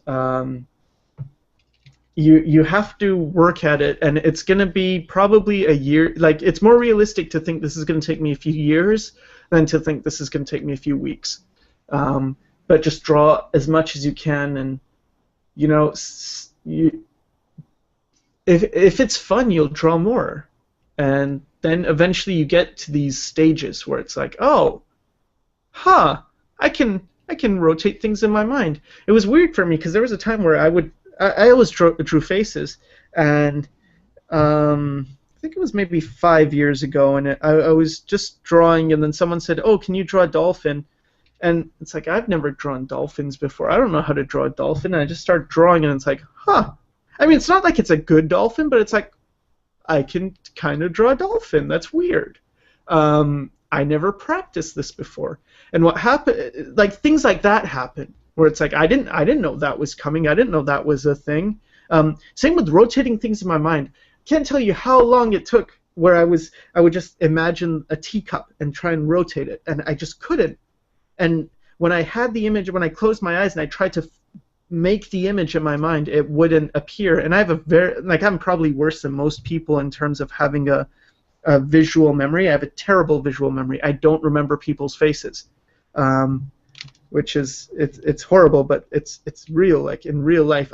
you have to work at it, and it's going to be probably a year. Like, it's more realistic to think this is going to take me a few years than to think this is going to take me a few weeks. But just draw as much as you can, and you know, if it's fun, you'll draw more, and then eventually you get to these stages where it's like, oh, I can rotate things in my mind. It was weird for me because there was a time where I always drew faces, and I think it was maybe 5 years ago, and I was just drawing, and then someone said, "Oh, can you draw a dolphin?" And it's like, I've never drawn dolphins before. I don't know how to draw a dolphin. And I just start drawing, and it's like, I mean, it's not like it's a good dolphin, but it's like, I can kind of draw a dolphin. That's weird. I never practiced this before. And what happened, like, things like that happen, where it's like, I didn't know that was coming. I didn't know that was a thing. Same with rotating things in my mind. Can't tell you how long it took where I would just imagine a teacup and try and rotate it, and I just couldn't. And when I had the image, when I closed my eyes and I tried to make the image in my mind, it wouldn't appear. And I have I'm probably worse than most people in terms of having a visual memory. I have a terrible visual memory. I don't remember people's faces, which is it's horrible, but it's real. Like, in real life,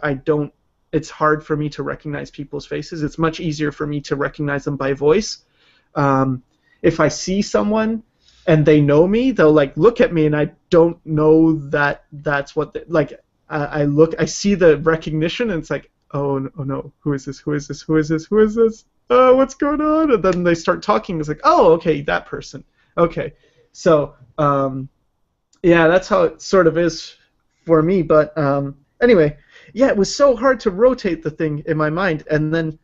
it's hard for me to recognize people's faces. It's much easier for me to recognize them by voice. If I see someone and they know me, they'll like look at me, and I don't know that that's what I see the recognition, and it's like, oh no, who is this? Who is this? Who is this? Who is this? What's going on? And then they start talking. It's like, oh, okay, that person. Okay, so yeah, that's how it sort of is for me. But anyway, yeah, it was so hard to rotate the thing in my mind, and then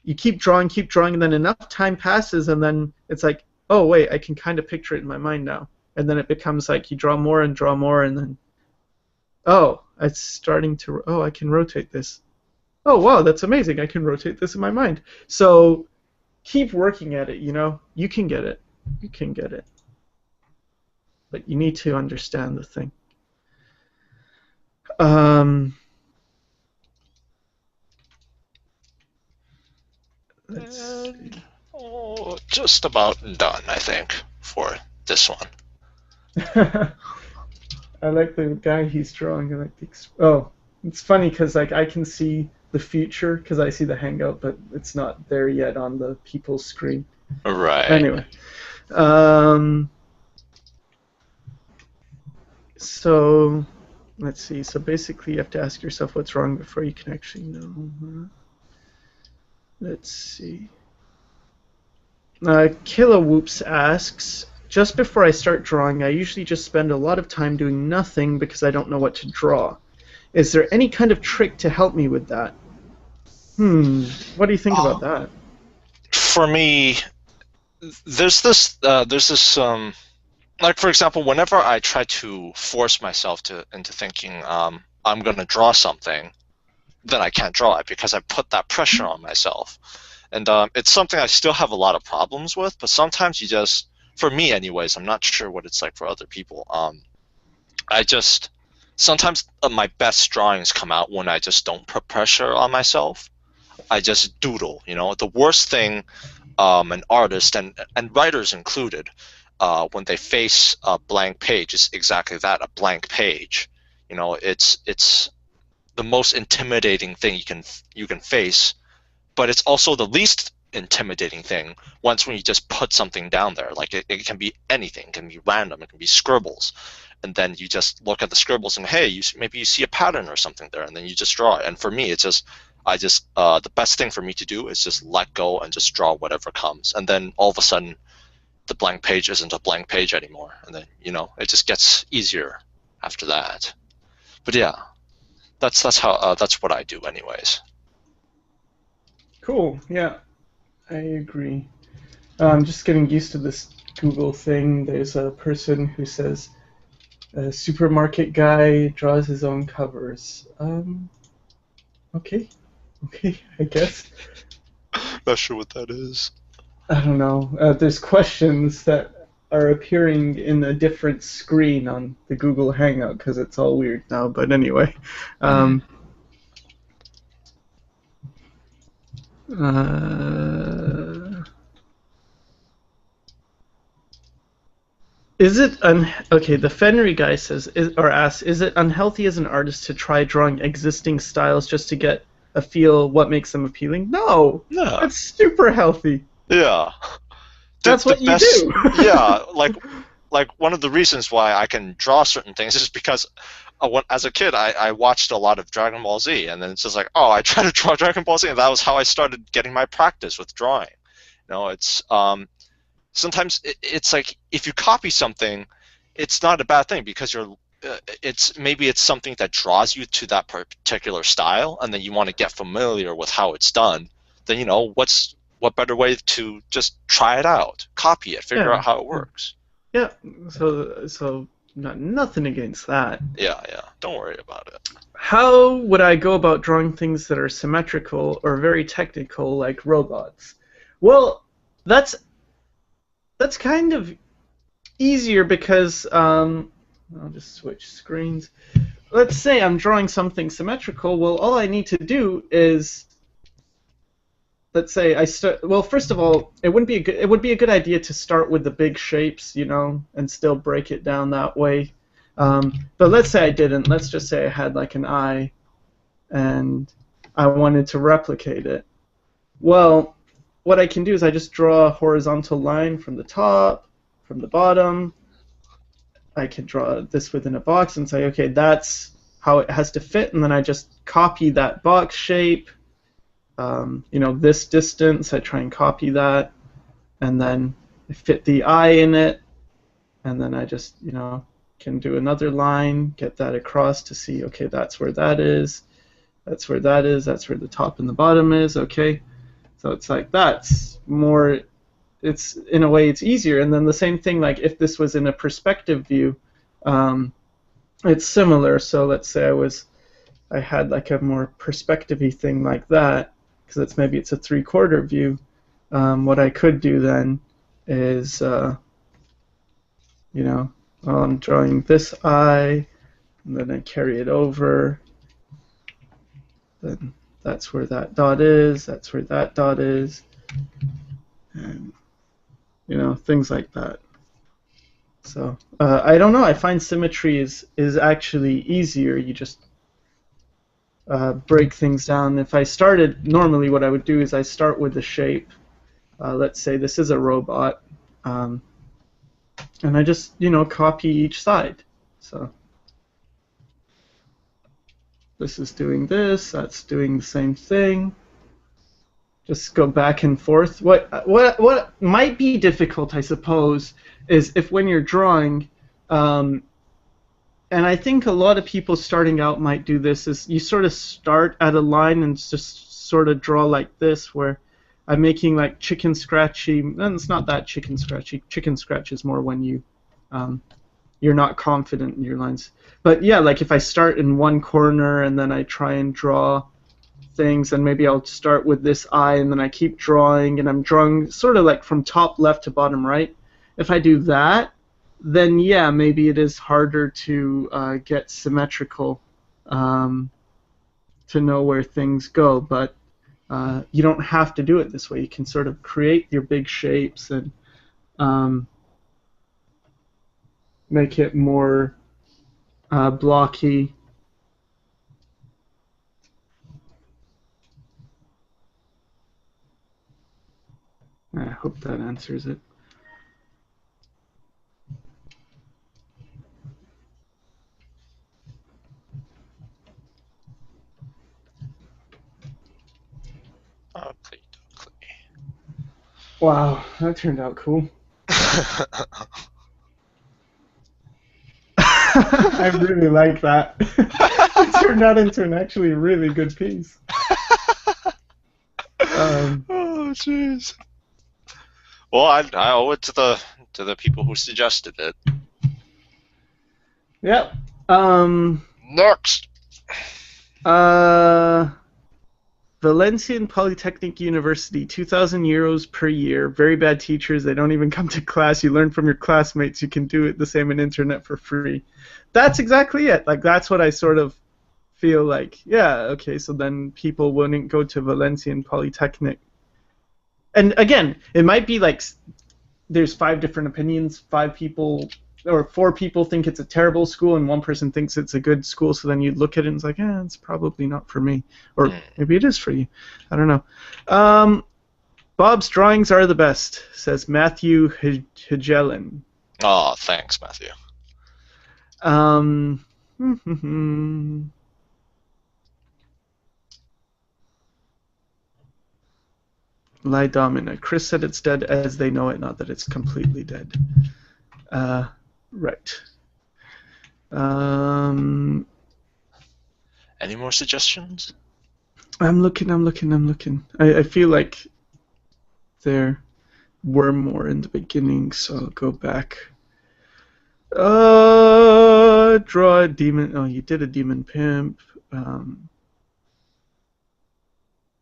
you keep drawing, and then enough time passes, and then it's like, oh wait, I can kind of picture it in my mind now. And then it becomes like you draw more, and then, oh, it's starting to, oh, I can rotate this. Oh wow, that's amazing, I can rotate this in my mind. So keep working at it, you know. You can get it. You can get it. But you need to understand the thing. Let's see. And just about done, I think, for this one. I like the guy he's drawing. I like the oh, it's funny because like I can see the future because I see the Hangout, but it's not there yet on the people's screen. Right. Anyway, um, so let's see. So basically, you have to ask yourself what's wrong before you can actually know. Let's see. Kilowhoops asks, just before I start drawing, I usually just spend a lot of time doing nothing because I don't know what to draw. Is there any kind of trick to help me with that? What do you think about that? For me, there's this like, for example, whenever I try to force myself into thinking I'm going to draw something, then I can't draw it because I put that pressure on myself. And it's something I still have a lot of problems with, but sometimes you just, for me anyways, I'm not sure what it's like for other people. Sometimes my best drawings come out when I just don't put pressure on myself. I just doodle, The worst thing an artist, and writers included, when they face a blank page, is exactly that, a blank page. It's the most intimidating thing you can face, but it's also the least intimidating thing when you just put something down there. Like it can be anything, it can be random, it can be scribbles, and then you just look at the scribbles and hey, maybe you see a pattern or something there, and then you just draw it. And for me, the best thing for me to do is just let go and just draw whatever comes, and then all of a sudden the blank page isn't a blank page anymore, and then it just gets easier after that. But yeah, that's what I do anyways. Cool. Yeah, I agree. I'm just getting used to this Google thing. There's a person who says a supermarket guy draws his own covers. Okay, I guess. Not sure what that is. I don't know. There's questions that are appearing in a different screen on the Google Hangout because it's all weird now. But anyway, is it okay? The Fenry guy says asks, is it unhealthy as an artist to try drawing existing styles just to get a feel what makes them appealing? No, Yeah. that's super healthy. Yeah. That's what you do. Yeah, like one of the reasons why I can draw certain things is because as a kid I watched a lot of Dragon Ball Z, and then it's just like, oh, I try to draw Dragon Ball Z, and that was how I started getting my practice with drawing. It's sometimes it's like if you copy something, it's not a bad thing because maybe it's something that draws you to that particular style, and then you want to get familiar with how it's done. Then what better way to just try it out, copy it, figure out how it works. Yeah. So nothing against that. Yeah. Don't worry about it. How would I go about drawing things that are symmetrical or very technical, like robots? Well, that's kind of easier because I'll just switch screens. Let's say I'm drawing something symmetrical. Well, all I need to do is, let's say I start. Well, first of all, it would be a good idea to start with the big shapes, and still break it down that way. But let's say I didn't. Let's just say I had like an eye, and I wanted to replicate it. Well, what I can do is I just draw a horizontal line from the top, from the bottom. I can draw this within a box and say, okay, that's how it has to fit, and then I just copy that box shape. This distance, I try and copy that, and then I fit the eye in it, and then I just, can do another line, get that across to see, okay, that's where that is, that's where that is, that's where the top and the bottom is, okay. So it's like that's more, it's in a way it's easier. And then the same thing, like if this was in a perspective view, it's similar. So let's say I had like a more perspective-y thing like that, because it's a 3/4 view. What I could do then is, I'm drawing this eye, and then I carry it over. Then that's where that dot is. That's where that dot is. and things like that. So I don't know. I find symmetry is actually easier. You just break things down. If I started normally, what I would do is I start with the shape. Let's say this is a robot, and I just copy each side. So this is doing this. That's doing the same thing. Just go back and forth. What might be difficult, I suppose, is if when you're drawing, and I think a lot of people starting out might do this, is you sort of start at a line and just sort of draw like this, where I'm making like chicken scratchy, and it's not that chicken scratchy. Chicken scratch is more when you're not confident in your lines. But yeah, like if I start in one corner and then I try and draw things, and maybe I'll start with this eye and then I keep drawing, and I'm drawing sort of like from top left to bottom right. If I do that, then yeah, maybe it is harder to get symmetrical, to know where things go, but you don't have to do it this way. You can sort of create your big shapes and make it more blocky. I hope that answers it. Okay. Wow, that turned out cool. I really like that. It turned out into an actually really good piece. Oh jeez. Well, I owe it to the people who suggested it. Yep. Next. Valencian Polytechnic University, 2,000 euros per year. Very bad teachers. They don't even come to class. You learn from your classmates. You can do it the same on internet for free. That's exactly it. Like, that's what I sort of feel like. Yeah, okay, so then people wouldn't go to Valencian Polytechnic. And again, it might be like there's 5 different opinions. 5 people or 4 people think it's a terrible school, and 1 person thinks it's a good school. So then you look at it and it's like, it's probably not for me, or maybe it is for you. I don't know. Bob's drawings are the best, says Matthew Higelin. Oh, thanks, Matthew. Lie Domina. Chris said it's dead as they know it, not that it's completely dead. Right. Any more suggestions? I'm looking. I feel like there were more in the beginning, so I'll go back. Draw a demon. Oh, you did a demon pimp.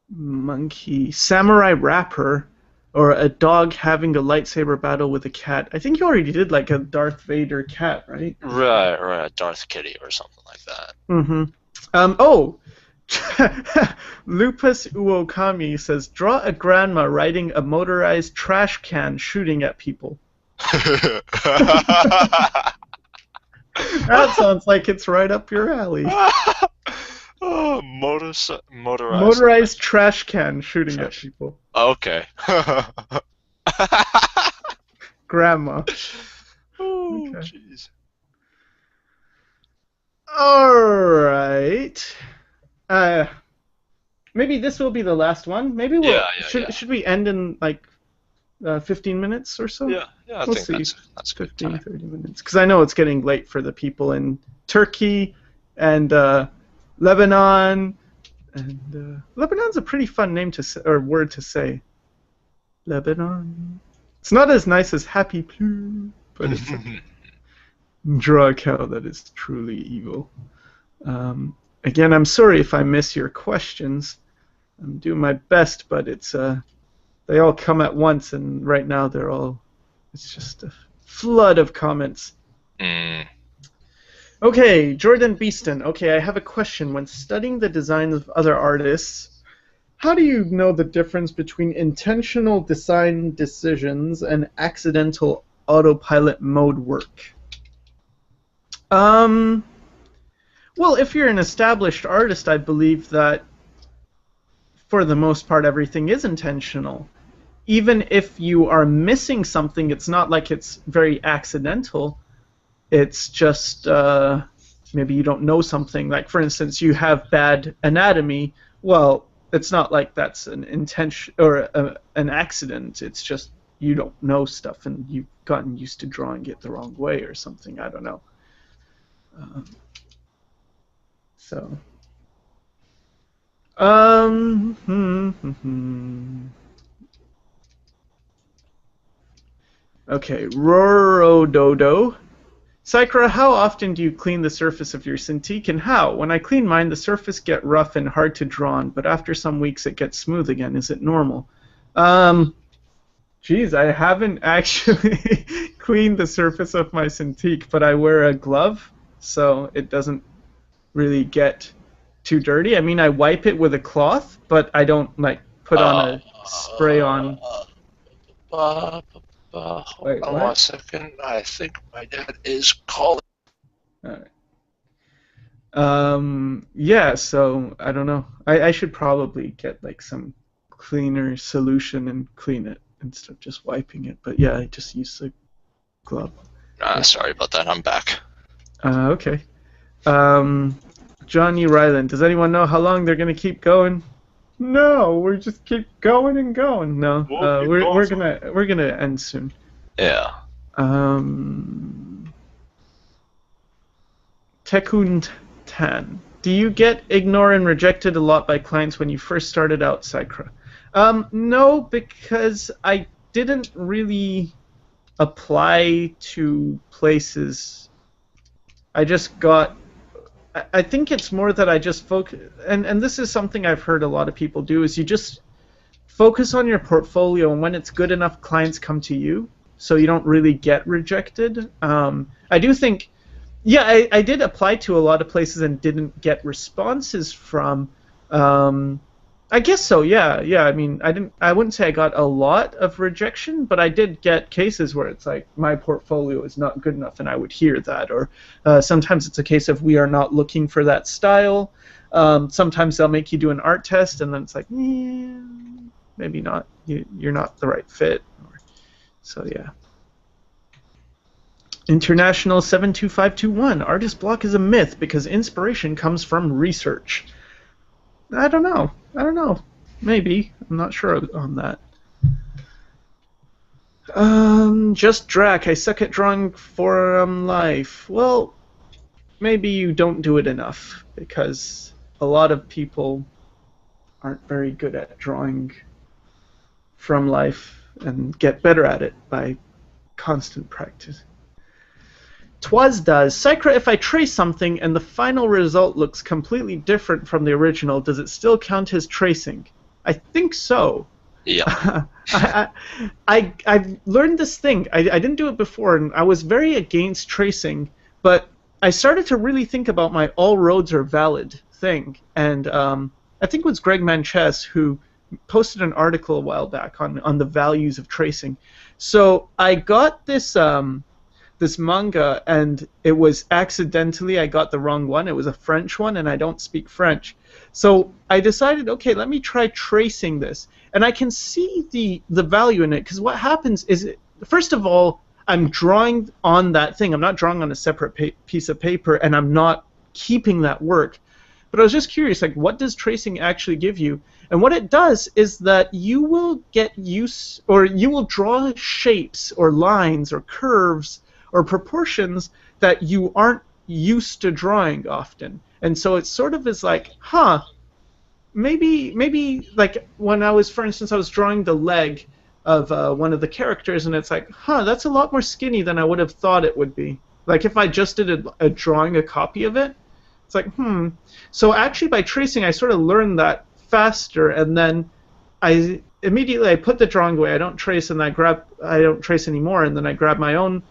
Monkey. Samurai rapper. Or a dog having a lightsaber battle with a cat. I think you already did like a Darth Vader cat, right? Right. Darth Kitty or something like that. Oh! Lupus Uokami says, draw a grandma riding a motorized trash can shooting at people. That sounds like it's right up your alley. Oh, motorized trash can shooting at people. Okay. Grandma. Oh, jeez. Alright. Maybe this will be the last one. Maybe we'll should we end in like 15 minutes or so? Yeah, I we'll think see. that's 15, 30 minutes. Because I know it's getting late for the people in Turkey and Lebanon. And Lebanon's a pretty fun name to say, or word to say. Lebanon. It's not as nice as Happy Blue, but it's draw a cow that is truly evil. Again, I'm sorry if I miss your questions. I'm doing my best, but it's they all come at once, and right now it's just a flood of comments. Okay, Jordan Beeston. Okay, I have a question. When studying the designs of other artists, how do you know the difference between intentional design decisions and accidental autopilot mode work? Um, well, if you're an established artist, I believe that for the most part everything is intentional. Even if you are missing something, it's not like it's very accidental. It's just maybe you don't know something. Like, for instance, you have bad anatomy. Well, it's not like that's an intention or an accident. It's just you don't know stuff and you've gotten used to drawing it the wrong way or something. I don't know. Uh, so. Okay, Rorododo. Sycra, how often do you clean the surface of your Cintiq and how? When I clean mine, the surface get rough and hard to draw on, but after some weeks it gets smooth again. Is it normal? Geez, I haven't actually cleaned the surface of my Cintiq, but I wear a glove, so it doesn't really get too dirty. I mean, I wipe it with a cloth, but I don't like put on a spray on. Hold on 1 second. I think my dad is calling. All right. Yeah, so I don't know. I should probably get like some cleaner solution and clean it instead of just wiping it. But yeah, I just use the glove. Sorry about that. I'm back. Okay. Johnny Ryland. Does anyone know how long they're gonna keep going? No, we just keep going and going. No, we're gonna end soon. Yeah. Tekun Tan. Do you get ignored and rejected a lot by clients when you first started out, Sycra? No, because I didn't really apply to places. I just got. I think it's more that I just focus, and this is something I've heard a lot of people do, is you just focus on your portfolio, and when it's good enough, clients come to you, so you don't really get rejected. I do think, yeah, I did apply to a lot of places and didn't get responses from. I guess so, yeah. I mean, I wouldn't say I got a lot of rejection, but I did get cases where it's like my portfolio is not good enough, and I would hear that. Or sometimes it's a case of we are not looking for that style. Sometimes they'll make you do an art test, and then it's like, maybe not. You're not the right fit. So yeah. International 72521. Artist block is a myth because inspiration comes from research. I don't know. Maybe. I'm not sure on that. Just Drac. I suck at drawing for life. Well, maybe you don't do it enough because a lot of people aren't very good at drawing from life and get better at it by constant practice. Twas does. Sycra, if I trace something and the final result looks completely different from the original, does it still count as tracing? I think so. Yeah. I've learned this thing. I didn't do it before, and I was very against tracing, but I started to really think about my all roads are valid thing. And I think it was Greg Manches who posted an article a while back on the values of tracing. So I got this manga, and it was accidentally, I got the wrong one. It was a French one, and I don't speak French. So I decided, okay, let me try tracing this. And I can see the value in it, because what happens is, first of all, I'm drawing on that thing. I'm not drawing on a separate piece of paper, and I'm not keeping that work. But I was just curious, like, what does tracing actually give you? And what it does is that you will get used, or you will draw shapes or lines or curves or proportions that you aren't used to drawing often. And so it sort of is like, maybe like when I was, for instance, I was drawing the leg of one of the characters, and it's like, that's a lot more skinny than I would have thought it would be. Like if I just did a drawing a copy of it, it's like, So actually by tracing, I sort of learned that faster, and then I put the drawing away. I don't trace, and I don't trace anymore, and then I grab my own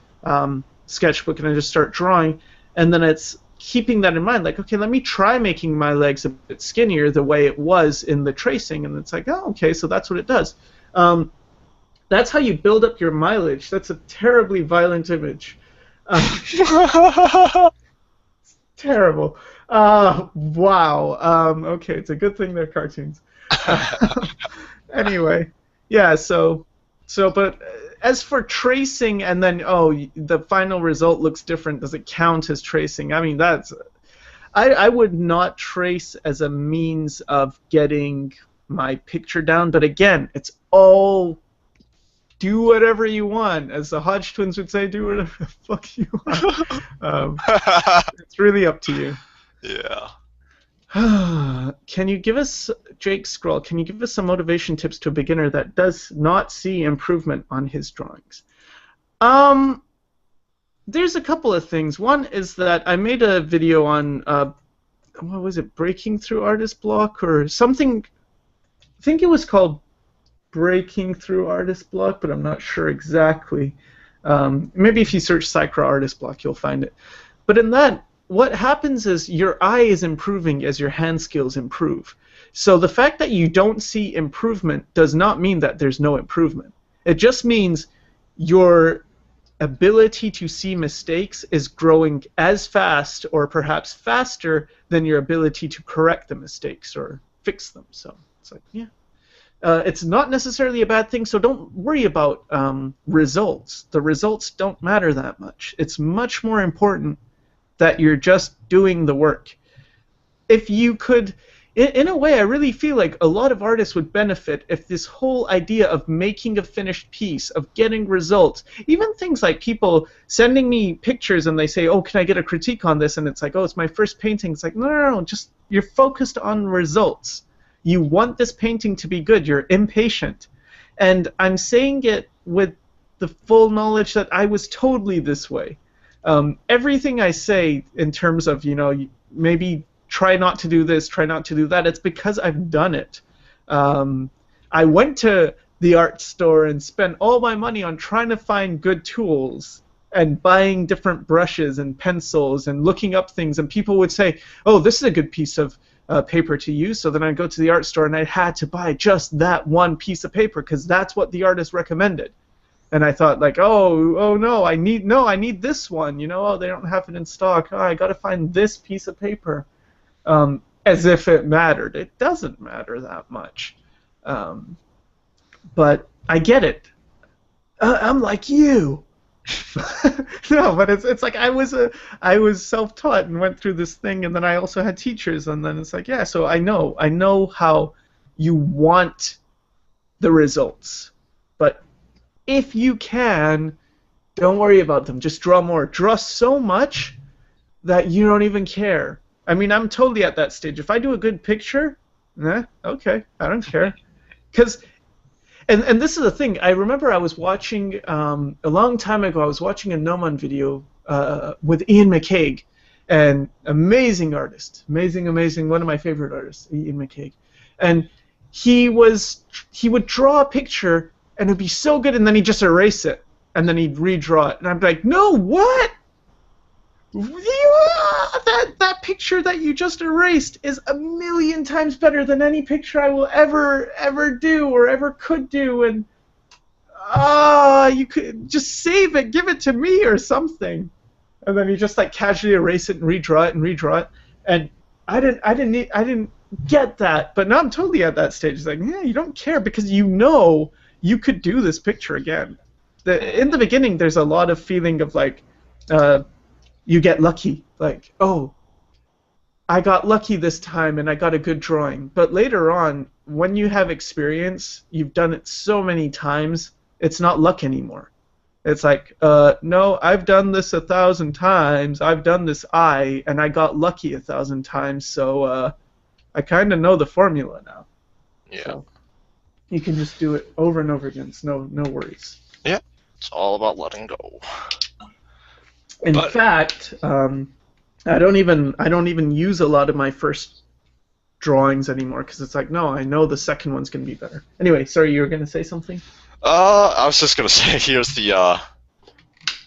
sketchbook and I just start drawing, and then it's keeping that in mind, like, okay, let me try making my legs a bit skinnier the way it was in the tracing, and it's like, oh, okay, so that's what it does. That's how you build up your mileage. That's a terribly violent image. Terrible. Wow. Okay, it's a good thing they're cartoons. Anyway, yeah. But as for tracing, and then the final result looks different. Does it count as tracing? I mean, I would not trace as a means of getting my picture down. But again, it's all do whatever you want, as the Hodge twins would say. Do whatever the fuck you want. It's really up to you. Yeah. Can you give us, Jake Scroll, can you give us some motivation tips to a beginner that does not see improvement on his drawings? There's a couple of things. One is that I made a video on, what was it, breaking through artist block or something. I think it was called breaking through artist block, but I'm not sure exactly. Maybe if you search Sycra artist block, you'll find it. But in that, what happens is your eye is improving as your hand skills improve. So the fact that you don't see improvement does not mean that there's no improvement. It just means your ability to see mistakes is growing as fast or perhaps faster than your ability to correct the mistakes or fix them. So it's like, yeah. It's not necessarily a bad thing, so don't worry about results. The results don't matter that much. It's much more important that you're just doing the work. If you could, in a way, I really feel like a lot of artists would benefit if this whole idea of making a finished piece, of getting results, even things like people sending me pictures and they say, oh, can I get a critique on this? And it's like, oh, it's my first painting. It's like, no, just you're focused on results. You want this painting to be good. You're impatient. And I'm saying it with the full knowledge that I was totally this way. Everything I say in terms of, maybe try not to do this, try not to do that, it's because I've done it. I went to the art store and spent all my money on trying to find good tools and buying different brushes and pencils and looking up things, and people would say, oh, this is a good piece of paper to use. So then I'd go to the art store and I had to buy just that one piece of paper because that's what the artist recommended. And I thought, like, oh no, I need this one. Oh, they don't have it in stock. Oh, I got to find this piece of paper. As if it mattered. It doesn't matter that much. But I get it. I'm like you. No, but it's like I was self-taught and went through this thing, and then I also had teachers, and then it's like, yeah, so I know how you want the results. But if you can, don't worry about them. Just draw more. Draw so much that you don't even care. I mean, I'm totally at that stage. If I do a good picture, okay, I don't care. And this is the thing. I remember I was watching, a long time ago, I was watching a Gnomon video with Ian McCaig, an amazing artist. Amazing, one of my favorite artists, Ian McCaig. And he would draw a picture, and it would be so good, and then he'd just erase it, and then he'd redraw it. And I'd be like, no, what? That picture that you just erased is a million times better than any picture I will ever do or ever could do, and you could just save it, give it to me or something. And then you just like casually erase it and redraw it, and I didn't get that. But now I'm totally at that stage. It's like, yeah, you don't care because you could do this picture again. In the beginning, there's a lot of feeling of like, you get lucky, like, oh, I got lucky this time and I got a good drawing. But later on, when you have experience, you've done it so many times, it's not luck anymore. It's like, no, I've done this 1,000 times, I've done this and I got lucky 1,000 times, so I kind of know the formula now. Yeah. So you can just do it over and over again, so no worries. Yeah, it's all about letting go. In fact, I don't even use a lot of my first drawings anymore because it's like, no, I know the second one's gonna be better. Anyway, sorry, you were gonna say something? I was just gonna say, here's the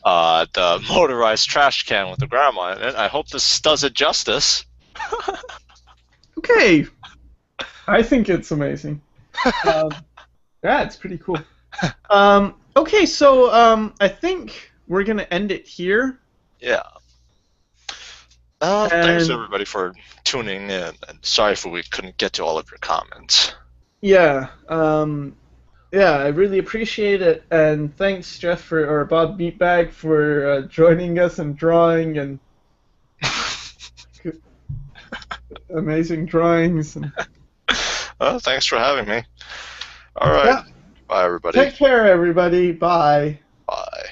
the motorized trash can with the grandma in it. I hope this does it justice. Okay, I think it's amazing. Um, yeah, it's pretty cool. Okay, so I think we're gonna end it here. Yeah. Thanks And everybody for tuning in, and sorry if we couldn't get to all of your comments. yeah, yeah, I really appreciate it. And thanks, Jeff, or Bobmeatbag for joining us and drawing and amazing drawings. And Well, thanks for having me. All right. yeah, Bye, everybody. take care, everybody. Bye. Bye.